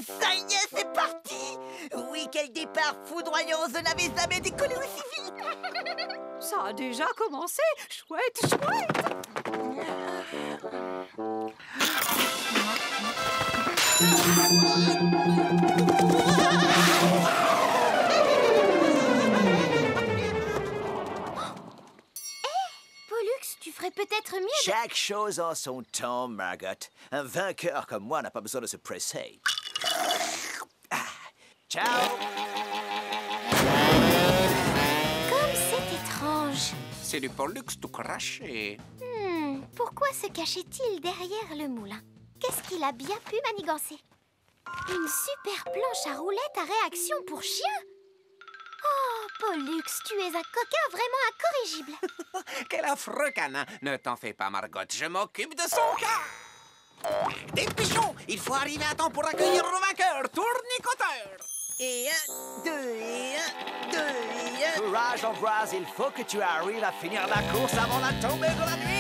Ça y est, c'est parti! Oui, quel départ foudroyant! Je n'avais jamais décollé aussi vite! Ça a déjà commencé. Chouette, chouette. Pollux, tu ferais peut-être mieux de... Chaque chose en son temps, Margot. Un vainqueur comme moi n'a pas besoin de se presser. Ah. Ciao! Comme c'est étrange. C'est du Pollux tout craché. Pourquoi se cachait-il derrière le moulin? Qu'est-ce qu'il a bien pu manigancer? Une super planche à roulettes à réaction pour chien? Oh, Pollux, tu es un coquin vraiment incorrigible. Quel affreux canin! Ne t'en fais pas, Margot, je m'occupe de son cas! Dépêchons! Il faut arriver à temps pour accueillir le vainqueur, tournicoteur! Et 1, 2, et 1, 2, et 1. Courage, Ambroise, il faut que tu arrives à finir la course avant la tombée de la nuit!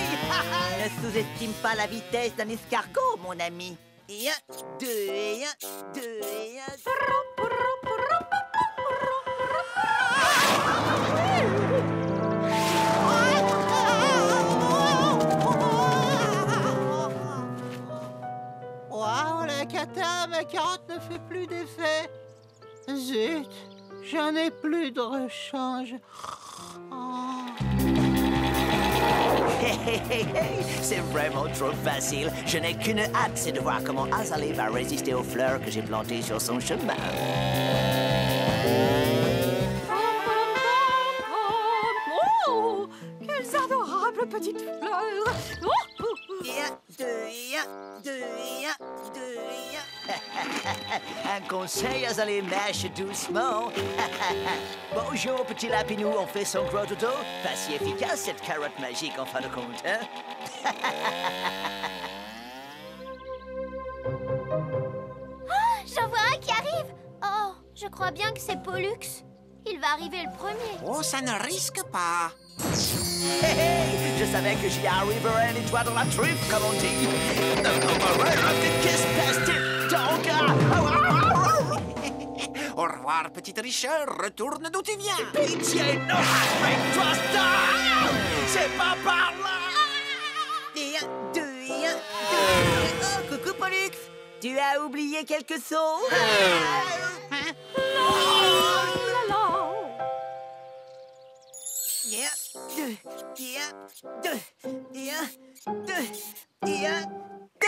Ne sous-estime pas la vitesse d'un escargot, mon ami. Et 1, 2, et 1, 2, et 1. Waouh, la cata, ma carotte ne fait plus d'effet. Zut, j'en ai plus de rechange. Oh. C'est vraiment trop facile. Je n'ai qu'une hâte, c'est de voir comment Azalée va résister aux fleurs que j'ai plantées sur son chemin. Oh, quelles adorables petites fleurs. Oh. Et 1, 2, et 1, 2, et 1, 2, et 1. Un conseil, Azalée, mâche doucement. Bonjour, petit lapinou, on fait son gros dodo. Pas si efficace, cette carotte magique, en fin de compte, hein? J'en vois un qui arrive. Oh, je crois bien que c'est Pollux. Il va arriver le premier. Oh, ça ne risque pas! Hey, hey, je savais que j'y arriverais les doigts dans la truffe, comme on dit. Au revoir, petit tricheur, retourne d'où tu viens! Pitié, non! Arrête-toi, stop! C'est pas par là! Et 1, 2, et 1, 2. Oh, coucou, Pollux. Tu as oublié quelque chose? Et 1, 2, et 1, 2, et 1, 2, et 1, 2.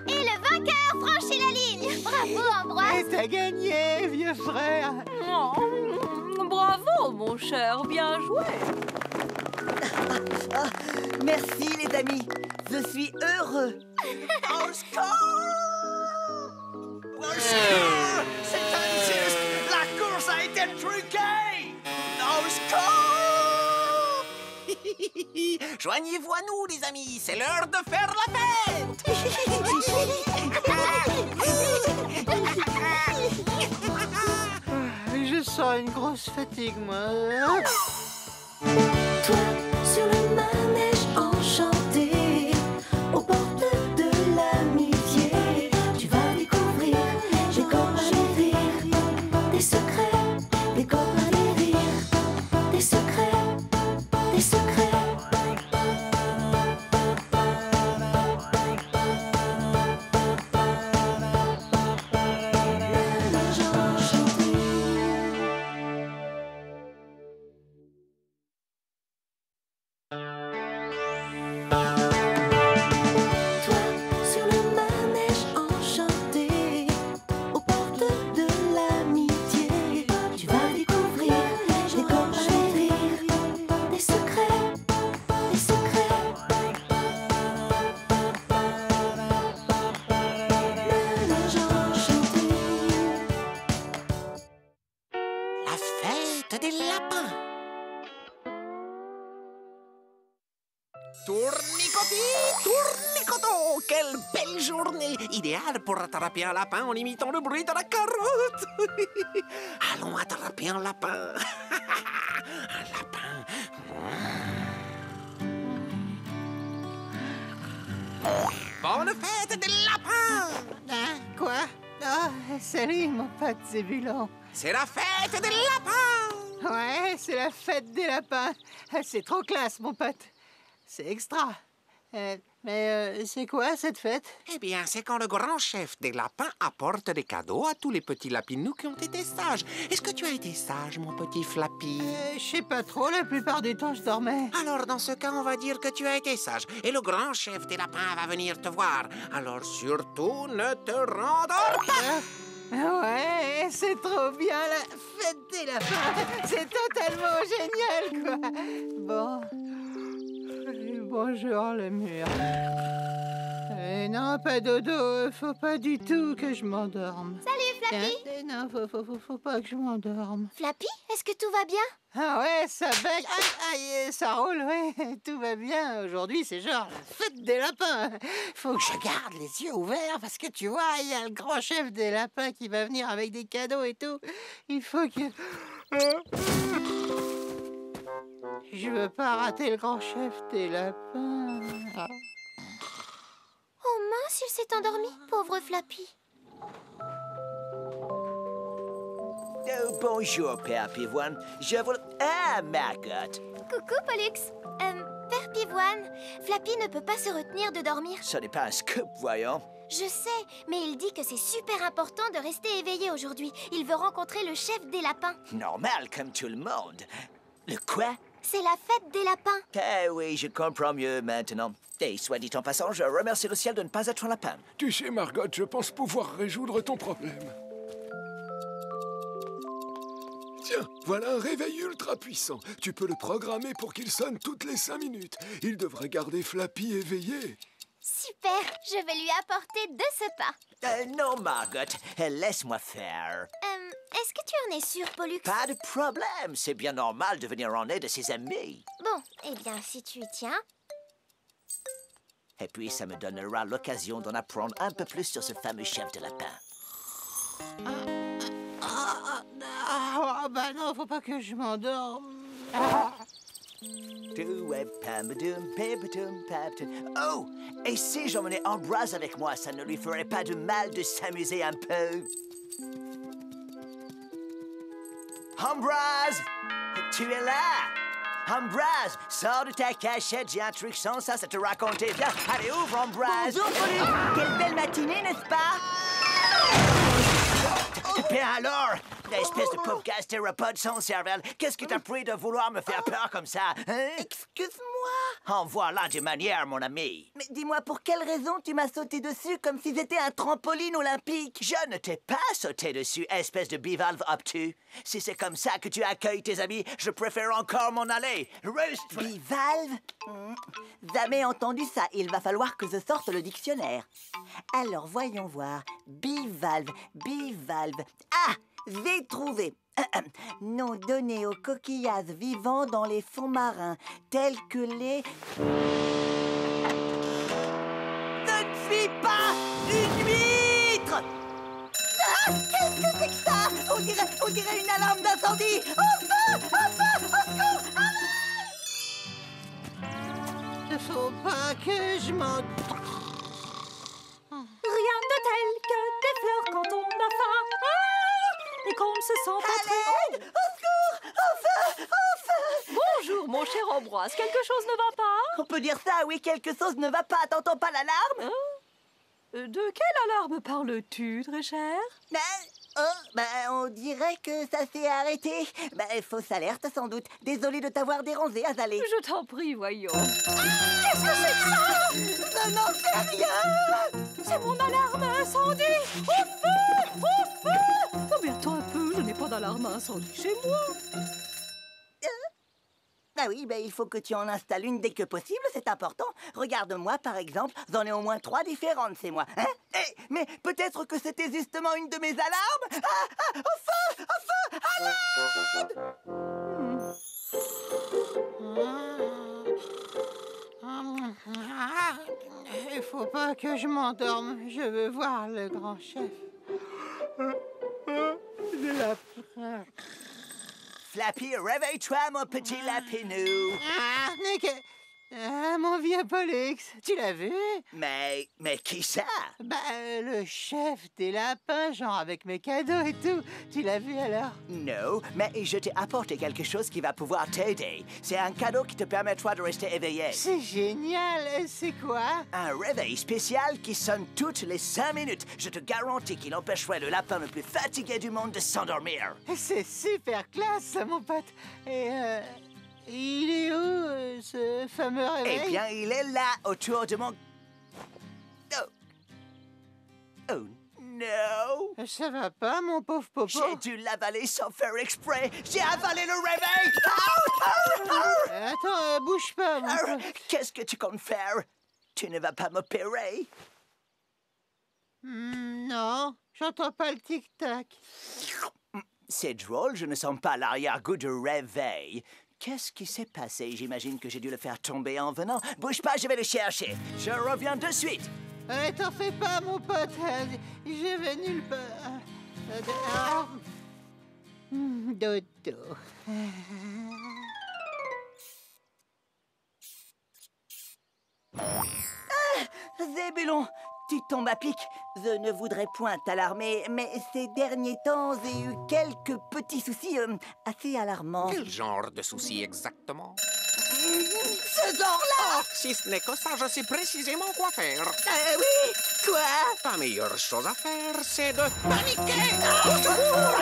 Et le vainqueur franchit la ligne. Bravo, Ambroise. Et t'as gagné, vieux frère. Oh, bravo, mon cher, bien joué. Oh, merci, les amis. Je suis heureux. Au secours! Au secours! C'est injuste! La course a été truquée! Au secours! Joignez-vous à nous, les amis, c'est l'heure de faire la fête! Je sens une grosse fatigue, moi. Toi, sur le manège enchanté, aux portes de l'amitié, tu vas découvrir des copains des rires, des secrets, des copains des rires, des secrets, des secrets. Manège enchanté. Toi, sur le manège enchanté, aux portes de l'amitié, tu vas découvrir des copains des rires, des secrets, des secrets. Manège enchanté. La fête des lapins! Tournicoti, tournicoto! Quelle belle journée! Idéale pour rattraper un lapin en imitant le bruit de la carotte! Allons attraper un lapin. Un lapin. Bonne fête des lapins! Hein? Quoi? Ah, salut, mon pote Zébulon. C'est la fête des lapins! Ouais, c'est la fête des lapins. C'est trop classe, mon pote. C'est extra. Mais c'est quoi, cette fête? Eh bien, c'est quand le grand chef des lapins apporte des cadeaux à tous les petits lapinous qui ont été sages. Est-ce que tu as été sage, mon petit Flappy? Je sais pas trop, la plupart du temps, je dormais. Alors, dans ce cas, on va dire que tu as été sage. Et le grand chef des lapins va venir te voir. Alors, surtout, ne te rendors pas! Ouais, c'est trop bien, la fête des lapins. C'est totalement génial, quoi. Bon. Bonjour, le mur. Non, pas dodo. Faut pas du tout que je m'endorme. Salut, Flappy. Non, faut pas que je m'endorme. Flappy, est-ce que tout va bien? Ah ouais, ça bug. Aïe, ça roule, ouais. Tout va bien. Aujourd'hui, c'est genre la fête des lapins. Faut que je garde les yeux ouverts parce que tu vois, il y a le grand chef des lapins qui va venir avec des cadeaux et tout. Il faut que... Je veux pas rater le grand chef des lapins. Oh mince, il s'est endormi, pauvre Flappy. Bonjour, Père Pivoine. Je vous... Ah, Margot. Coucou, Pollux. Père Pivoine, Flappy ne peut pas se retenir de dormir. Ce n'est pas un scoop, voyons. Je sais, mais il dit que c'est super important de rester éveillé aujourd'hui. Il veut rencontrer le chef des lapins. Normal, comme tout le monde. Le quoi? C'est la fête des lapins. Ah oui, je comprends mieux maintenant. Et soit dit en passant, je remercie le ciel de ne pas être un lapin. Tu sais, Margot, je pense pouvoir résoudre ton problème. Tiens, voilà un réveil ultra puissant. Tu peux le programmer pour qu'il sonne toutes les 5 minutes. Il devrait garder Flappy éveillé. Super, je vais lui apporter 2 sopas. Non, Margot, laisse-moi faire. Est-ce que tu en es sûr, Pollux? Pas de problème, c'est bien normal de venir en aide à ses amis. Bon, eh bien, si tu y tiens... Et puis, ça me donnera l'occasion d'en apprendre un peu plus sur ce fameux chef de lapin. Bah non, faut pas que je m'endorme. Oh! Et si j'emmenais Ambroise avec moi, ça ne lui ferait pas de mal de s'amuser un peu? Ambroise! Tu es là? Ambroise, sors de ta cachette, j'ai un truc sans ça te raconter. Viens, allez, ouvre, Ambroise! Bonjour, Pollux. Quelle belle matinée, n'est-ce pas? Bien alors, espèce de pauvre gastéropode sans cervelle, qu'est-ce qui t'a pris de vouloir me faire peur comme ça, hein? Excuse-moi. En voilà des manières, mon ami. Mais dis-moi, pour quelle raison tu m'as sauté dessus comme si c'était un trampoline olympique? Je ne t'ai pas sauté dessus, espèce de bivalve obtus. Si c'est comme ça que tu accueilles tes amis, je préfère encore m'en aller. Reste. Bivalve? Jamais entendu ça. Il va falloir que je sorte le dictionnaire. Alors, voyons voir. Bivalve, bivalve. Ah! J'ai trouvé. Nom donné aux coquillages vivants dans les fonds marins, tels que les... Ce ne suis pas une huître! Ah! Qu'est-ce que c'est que ça? On dirait une alarme d'incendie! Au feu! Au secours! Il faut pas que je m'endorme. Rien de tel que des fleurs quand on a faim. Et qu'on ne se sent pas très... Au secours! Au feu! Au feu! Bonjour, mon cher Ambroise. Quelque chose ne va pas? On peut dire ça, oui, quelque chose ne va pas. T'entends pas l'alarme? De quelle alarme parles-tu, très cher? On dirait que ça s'est arrêté. Fausse alerte, sans doute. Désolée de t'avoir dérangé, Azalée. Je t'en prie, voyons. Qu'est-ce que c'est que ça? Je n'en sais rien! C'est mon alarme incendie! Au feu! Au feu! Oh, mais attends un peu, je n'ai pas d'alarme incendie chez moi. Ah oui, il faut que tu en installes une dès que possible, c'est important. Regarde-moi, par exemple, j'en ai au moins 3 différentes, c'est moi. Hein? Mais peut-être que c'était justement une de mes alarmes? Au feu! Au feu! À l'aide! Il faut pas que je m'endorme. Je veux voir le grand chef. Flappy, réveille-toi, mon petit lapinou. Ah, Nick. Ah, mon vieux Pollux, tu l'as vu? Mais qui ça? Bah, le chef des lapins, genre avec mes cadeaux et tout. Tu l'as vu alors? Non, mais je t'ai apporté quelque chose qui va pouvoir t'aider. C'est un cadeau qui te permettra de rester éveillé. C'est génial. C'est quoi? Un réveil spécial qui sonne toutes les 5 minutes. Je te garantis qu'il empêcherait le lapin le plus fatigué du monde de s'endormir. C'est super classe, ça, mon pote. Et il est où, ce fameux réveil? Eh bien, il est là, autour de mon... Oh non! Ça va pas, mon pauvre Popo? J'ai dû l'avaler sans faire exprès. J'ai avalé le réveil! Attends, bouge pas, mon pote. Qu'est-ce que tu comptes faire? Tu ne vas pas m'opérer? Non, j'entends pas le tic-tac. C'est drôle, je ne sens pas l'arrière-goût du réveil. Qu'est-ce qui s'est passé? J'imagine que j'ai dû le faire tomber en venant. Bouge pas, je vais le chercher. Je reviens de suite. T'en fais pas, mon pote. Je vais nulle part. Dodo. Zébulon, tu tombes à pic. Je ne voudrais point t'alarmer, mais ces derniers temps, j'ai eu quelques petits soucis assez alarmants. Quel genre de souci exactement? Ce genre-là! Si ce n'est que ça, je sais précisément quoi faire. Oui, quoi? La meilleure chose à faire, c'est de paniquer! Au secours!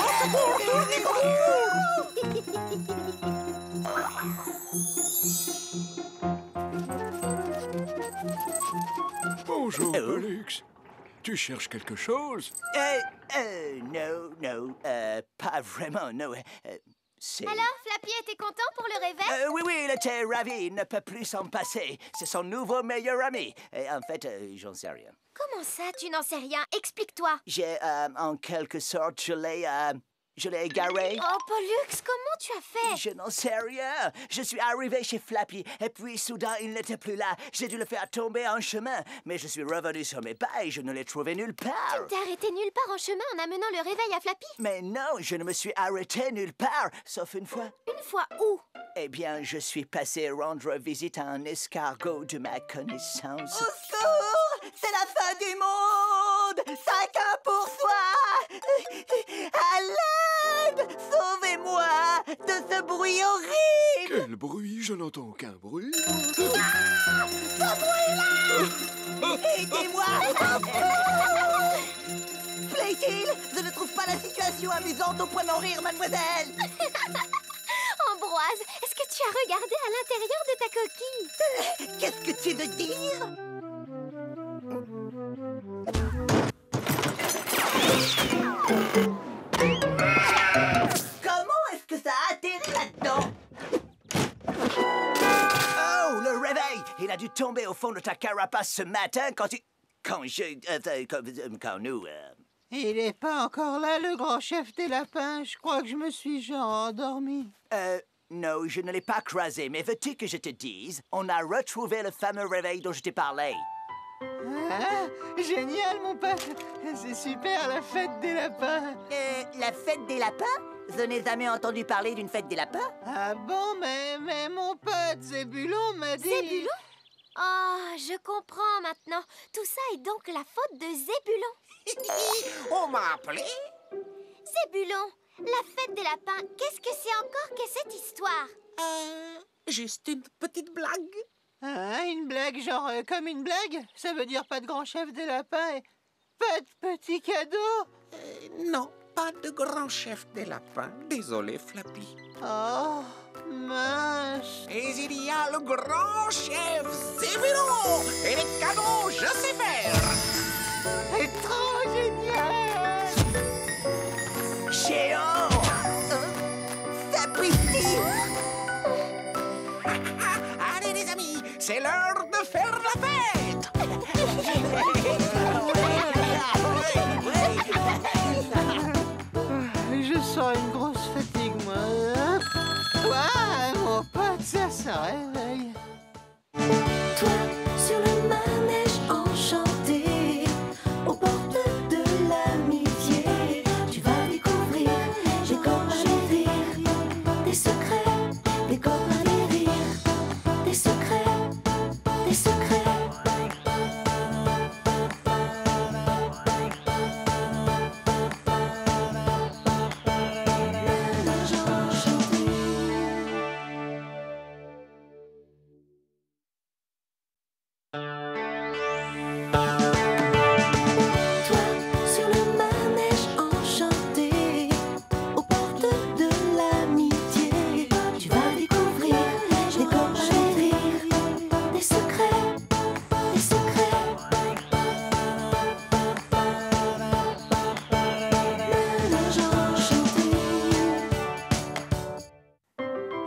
Bonjour, Pollux. Tu cherches quelque chose? Non, pas vraiment, non. C'est... Alors, Flappy était content pour le réveil? Oui, il était ravi, il ne peut plus s'en passer. C'est son nouveau meilleur ami. Et en fait, j'en sais rien. Comment ça, tu n'en sais rien? Explique-toi. J'ai, en quelque sorte, je l'ai égaré. Oh, Pollux, comment tu as fait? Je n'en sais rien. Je suis arrivé chez Flappy, et puis soudain, il n'était plus là. J'ai dû le faire tomber en chemin. Mais je suis revenu sur mes pas et je ne l'ai trouvé nulle part. Tu t'es arrêté nulle part en chemin en amenant le réveil à Flappy? Mais non, je ne me suis arrêté nulle part, sauf une fois. Une fois où? Eh bien, je suis passé rendre visite à un escargot de ma connaissance. Au secours! C'est la fin du monde! Chacun pour soi! À l'aide! Sauvez-moi de ce bruit horrible! Quel bruit? Je n'entends aucun bruit. Ce bruit-là! Aidez-moi! Plaît-il? Je ne trouve pas la situation amusante au point d'en rire, mademoiselle! Ambroise, est-ce que tu as regardé à l'intérieur de ta coquille? Qu'est-ce que tu veux dire? Comment est-ce que ça a atterri là-dedans? Oh, le réveil! Il a dû tomber au fond de ta carapace ce matin quand nous... Il est pas encore là, le grand chef des lapins. Je crois que je me suis genre endormi. Non, je ne l'ai pas croisé, mais veux-tu que je te dise? On a retrouvé le fameux réveil dont je t'ai parlé. Ah, génial, mon pote. C'est super, la fête des lapins. La fête des lapins? Je n'ai jamais entendu parler d'une fête des lapins. Ah bon, mais mon pote Zébulon m'a dit... Zébulon? Oh, je comprends maintenant. Tout ça est donc la faute de Zébulon. On m'a appelé? Zébulon, la fête des lapins, qu'est-ce que c'est encore que cette histoire? Juste une petite blague. Ah, une blague, genre comme une blague? Ça veut dire pas de grand chef des lapins et pas de petits cadeaux? Non, pas de grand chef des lapins. Désolé, Flappy. Oh, mince. Et il y a le grand chef Zébulon. Et les cadeaux, je sais faire. C'est trop génial. Géant! Sapristi! Allez, les amis, c'est l'heure de faire la fête. Je sens une grosse fatigue, moi. Ouais, mon pote, ça réveille. Toi, sur le manège enchanté, aux portes de l'amitié, tu vas découvrir, j'ai comme un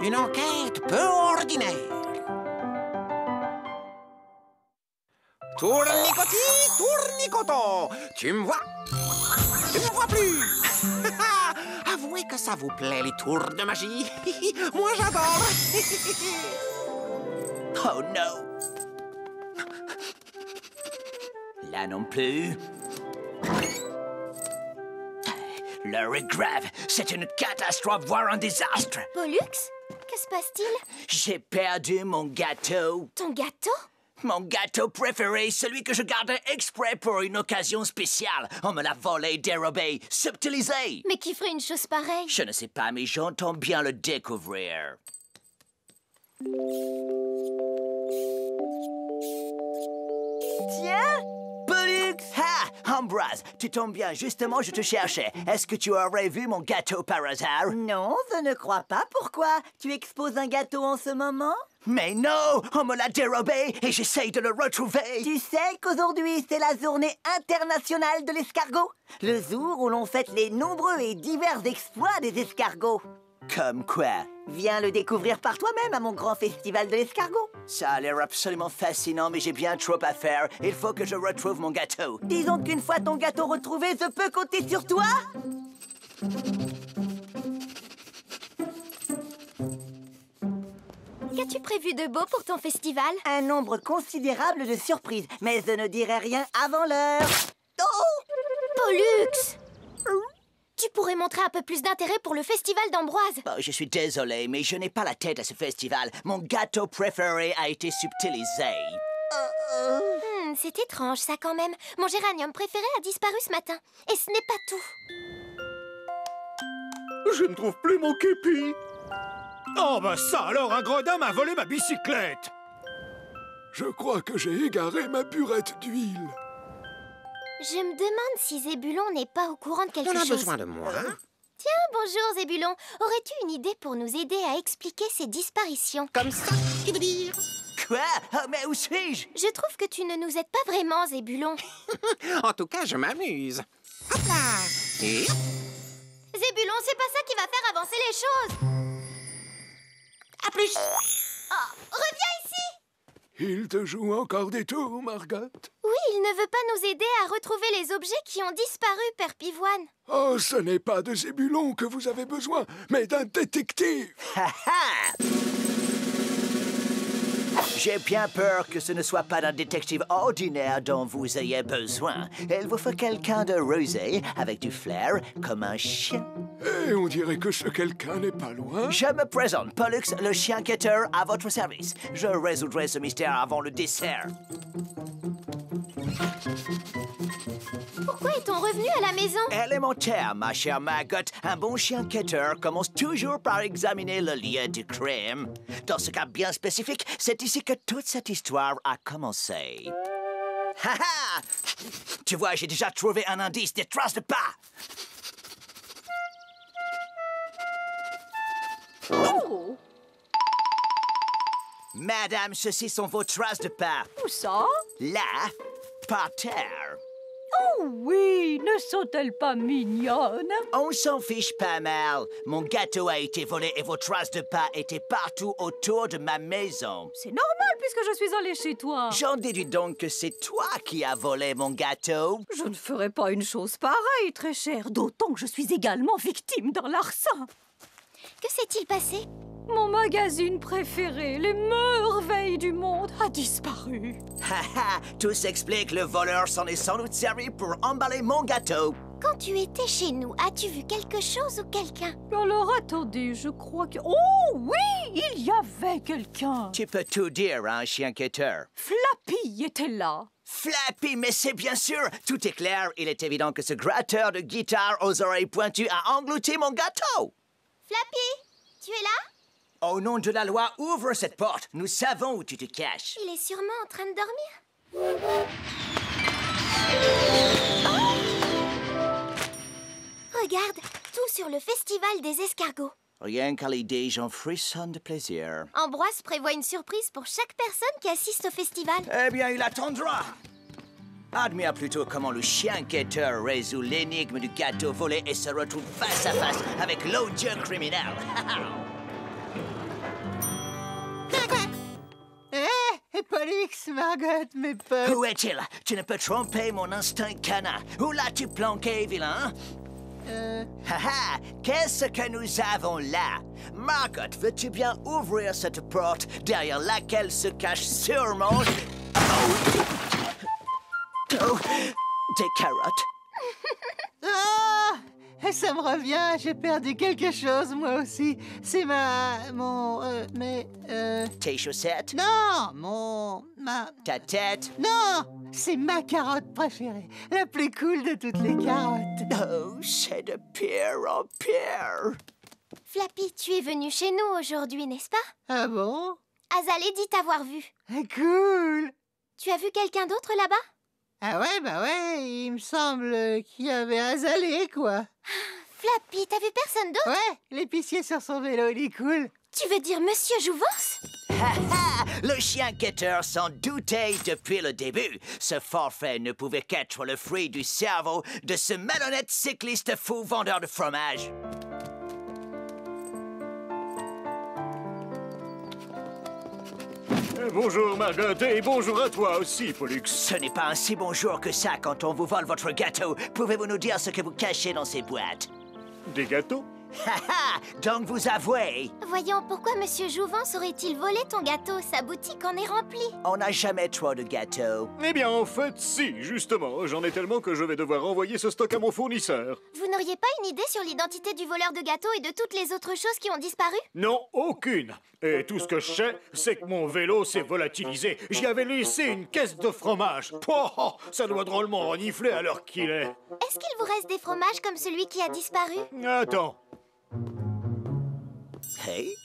Une enquête peu ordinaire. Tournicoti, tournicoton. Tu me vois? Tu ne me vois plus. Avouez que ça vous plaît, les tours de magie. Moi, j'adore. Oh non! Là non plus. L'heure est grave. C'est une catastrophe, voire un désastre. Pollux, que se passe-t-il? J'ai perdu mon gâteau. Ton gâteau? Mon gâteau préféré, celui que je gardais exprès pour une occasion spéciale. On me l'a volé, dérobé, subtilisé. Mais qui ferait une chose pareille? Je ne sais pas, mais j'entends bien le découvrir. Tiens, Pollux! Ah, Ambroise, tu tombes bien. Justement, je te cherchais. Est-ce que tu aurais vu mon gâteau par hasard? Non, je ne crois pas. Pourquoi? Tu exposes un gâteau en ce moment? Mais non! On me l'a dérobé et j'essaye de le retrouver! Tu sais qu'aujourd'hui, c'est la journée internationale de l'escargot? Le jour où l'on fête les nombreux et divers exploits des escargots. Comme quoi? Viens le découvrir par toi-même à mon grand festival de l'escargot. Ça a l'air absolument fascinant, mais j'ai bien trop à faire. Il faut que je retrouve mon gâteau. Disons qu'une fois ton gâteau retrouvé, je peux compter sur toi? Qu'as-tu prévu de beau pour ton festival? Un nombre considérable de surprises, mais je ne dirai rien avant l'heure. Oh! Pollux! Tu pourrais montrer un peu plus d'intérêt pour le festival d'Ambroise. Oh, je suis désolé, mais je n'ai pas la tête à ce festival. Mon gâteau préféré a été subtilisé. C'est étrange, ça, quand même. Mon géranium préféré a disparu ce matin. Et ce n'est pas tout. Je ne trouve plus mon képi. Oh, bah ça alors, un gredin m'a volé ma bicyclette. Je crois que j'ai égaré ma burette d'huile. Je me demande si Zébulon n'est pas au courant de quelque chose. On a besoin de moi. Tiens, bonjour Zébulon. Aurais-tu une idée pour nous aider à expliquer ces disparitions? Comme ça, qui veut dire? Quoi? Oh, mais où suis-je? Je trouve que tu ne nous aides pas vraiment, Zébulon. En tout cas, je m'amuse. Hop là! Et hop! Zébulon, c'est pas ça qui va faire avancer les choses. À plus! Oh, reviens ici! Il te joue encore des tours, Margot? Oui, il ne veut pas nous aider à retrouver les objets qui ont disparu, Père Pivoine. Oh, ce n'est pas de Zébulon que vous avez besoin, mais d'un détective. J'ai bien peur que ce ne soit pas d'un détective ordinaire dont vous ayez besoin. Il vous faut quelqu'un de rusé, avec du flair, comme un chien. Et on dirait que ce quelqu'un n'est pas loin. Je me présente, Pollux, le chien quêteur, à votre service. Je résoudrai ce mystère avant le dessert. Pourquoi est-on revenu à la maison? Élémentaire, ma chère Margot. Un bon chien quêteur commence toujours par examiner le lieu du crime. Dans ce cas bien spécifique, c'est ici que toute cette histoire a commencé. Ha ha! Tu vois, j'ai déjà trouvé un indice, des traces de pas. Oh! Madame, ceci sont vos traces de pas. Où ça? Là, par terre. Oh oui, ne sont-elles pas mignonnes? On s'en fiche pas mal. Mon gâteau a été volé et vos traces de pas étaient partout autour de ma maison. C'est normal puisque je suis allée chez toi. J'en déduis donc que c'est toi qui as volé mon gâteau. Je ne ferai pas une chose pareille, très chère, d'autant que je suis également victime d'un larcin. Que s'est-il passé? Mon magazine préféré, Les Merveilles du Monde, a disparu. Ha ha! Tout s'explique, le voleur s'en est sans doute servi pour emballer mon gâteau. Quand tu étais chez nous, as-tu vu quelque chose ou quelqu'un? Alors attendez, je crois que... Oh oui, il y avait quelqu'un. Tu peux tout dire à un chien quêteur. Flappy était là. Flappy, mais c'est bien sûr. Tout est clair. Il est évident que ce gratteur de guitare aux oreilles pointues a englouti mon gâteau. Flappy, tu es là? Au nom de la loi, ouvre cette porte. Nous savons où tu te caches. Il est sûrement en train de dormir. Oh! Regarde, tout sur le festival des escargots. Rien qu'à l'idée, j'en frissonne de plaisir. Ambroise prévoit une surprise pour chaque personne qui assiste au festival. Eh bien, il attendra. Admire plutôt comment le chien quêteur résout l'énigme du gâteau volé et se retrouve face à face avec l'odieux criminel. Félix, Margot, mes potes. Où est-il? Tu ne peux tromper mon instinct canin. Où l'as-tu planqué, vilain? Haha, qu'est-ce que nous avons là? Margot, veux-tu bien ouvrir cette porte derrière laquelle se cache sûrement... Oh, des carottes. Ah! Ça me revient, j'ai perdu quelque chose, moi aussi. C'est Tes chaussettes? Non, Ta tête? Non, c'est ma carotte préférée. La plus cool de toutes les carottes. Oh, c'est de pire en pire. Flappy, tu es venu chez nous aujourd'hui, n'est-ce pas? Ah bon? Azalée dit t'avoir vu. Cool. Tu as vu quelqu'un d'autre là-bas? Ah ouais, il me semble qu'il y avait Azalée, quoi. Flappy, t'as vu personne d'autre? Ouais, l'épicier sur son vélo, il est cool. Tu veux dire Monsieur Jouvence? Le chien quêteur s'en doutait depuis le début. Ce forfait ne pouvait qu'être le fruit du cerveau de ce malhonnête cycliste fou vendeur de fromage. Bonjour Margot, et bonjour à toi aussi, Pollux. Ce n'est pas un si bon jour que ça quand on vous vole votre gâteau. Pouvez-vous nous dire ce que vous cachez dans ces boîtes? Des gâteaux? Donc vous avouez? Voyons, pourquoi Monsieur Jouvence aurait-il volé ton gâteau? Sa boutique en est remplie. On n'a jamais trop de gâteaux. Eh bien, en fait, si, justement. J'en ai tellement que je vais devoir envoyer ce stock à mon fournisseur. Vous n'auriez pas une idée sur l'identité du voleur de gâteaux et de toutes les autres choses qui ont disparu? Non, aucune. Et tout ce que je sais, c'est que mon vélo s'est volatilisé. J'y avais laissé une caisse de fromage. Oh, ça doit drôlement renifler à l'heure qu'il est. Est-ce qu'il vous reste des fromages comme celui qui a disparu? Attends. Hey?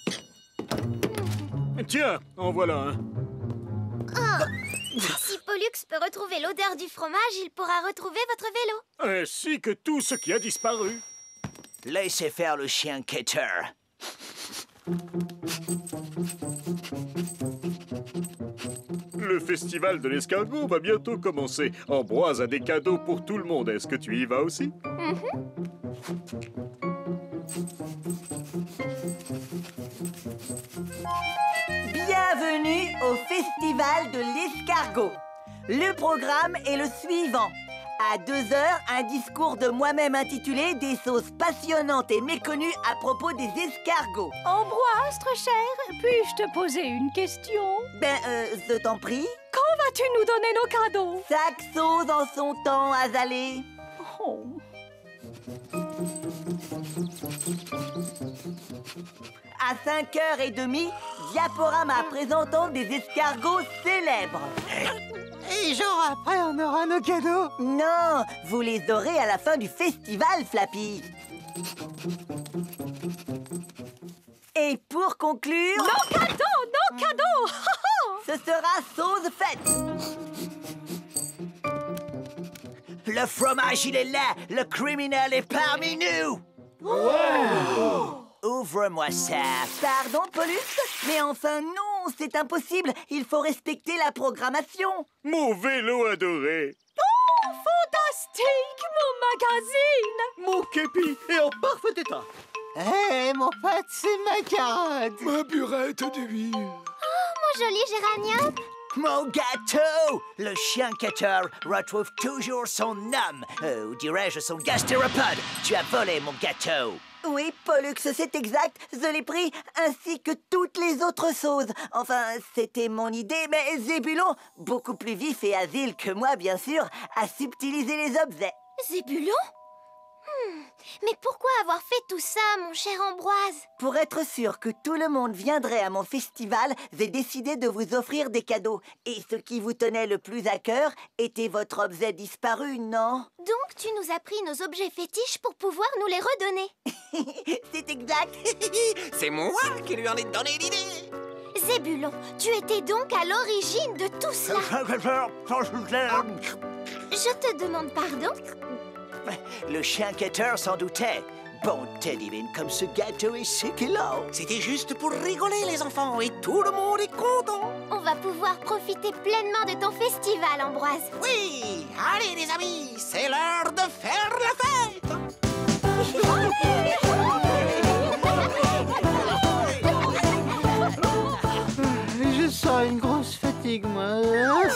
Tiens, en voilà un. Si Pollux peut retrouver l'odeur du fromage, il pourra retrouver votre vélo. Ainsi que tout ce qui a disparu. Laissez faire le chien quêteur. Le festival de l'escargot va bientôt commencer. Ambroise a des cadeaux pour tout le monde. Est-ce que tu y vas aussi? Bienvenue au Festival de l'Escargot. Le programme est le suivant. À 2h, un discours de moi-même intitulé « Des sauces passionnantes et méconnues à propos des escargots ». Ambroise, très cher, puis-je te poser une question? Je t'en prie. Quand vas-tu nous donner nos cadeaux? Chaque sauce en son temps, Azalée. Oh. À 5h30, diaporama présentant des escargots célèbres. Et genre après, on aura nos cadeaux. Non, vous les aurez à la fin du festival, Flappy. Et pour conclure... Nos cadeaux! Ce sera sauce faite. Le fromage, il est là! Le criminel est parmi nous! Ouvre-moi ça! Pardon, Pollux? Mais enfin non, c'est impossible. Il faut respecter la programmation. Mon vélo adoré. Oh, fantastique! Mon magazine! Mon képi est en parfait état. Hé, mon pote, c'est ma carotte. Ma burette d'huile. Mon joli géranium. Mon gâteau! Le chien quêteur retrouve toujours son homme. Ou dirais-je son gastéropode. Tu as volé mon gâteau. Oui, Pollux, c'est exact. Je l'ai pris, ainsi que toutes les autres sauces. Enfin, c'était mon idée, mais Zébulon, beaucoup plus vif et agile que moi, bien sûr, a subtilisé les objets. Zébulon? Mais pourquoi avoir fait tout ça, mon cher Ambroise? Pour être sûr que tout le monde viendrait à mon festival, j'ai décidé de vous offrir des cadeaux. Et ce qui vous tenait le plus à cœur était votre objet disparu, non? Donc tu nous as pris nos objets fétiches pour pouvoir nous les redonner. C'est exact. C'est moi qui lui en ai donné l'idée. Zébulon, tu étais donc à l'origine de tout cela. Je te demande pardon? Le chien quêteur s'en doutait. Bonté divine, comme ce gâteau est succulent. C'était juste pour rigoler, les enfants, et tout le monde est content. On va pouvoir profiter pleinement de ton festival, Ambroise. Oui, allez les amis, c'est l'heure de faire la fête. Je sens une grosse fête fatigue, moi.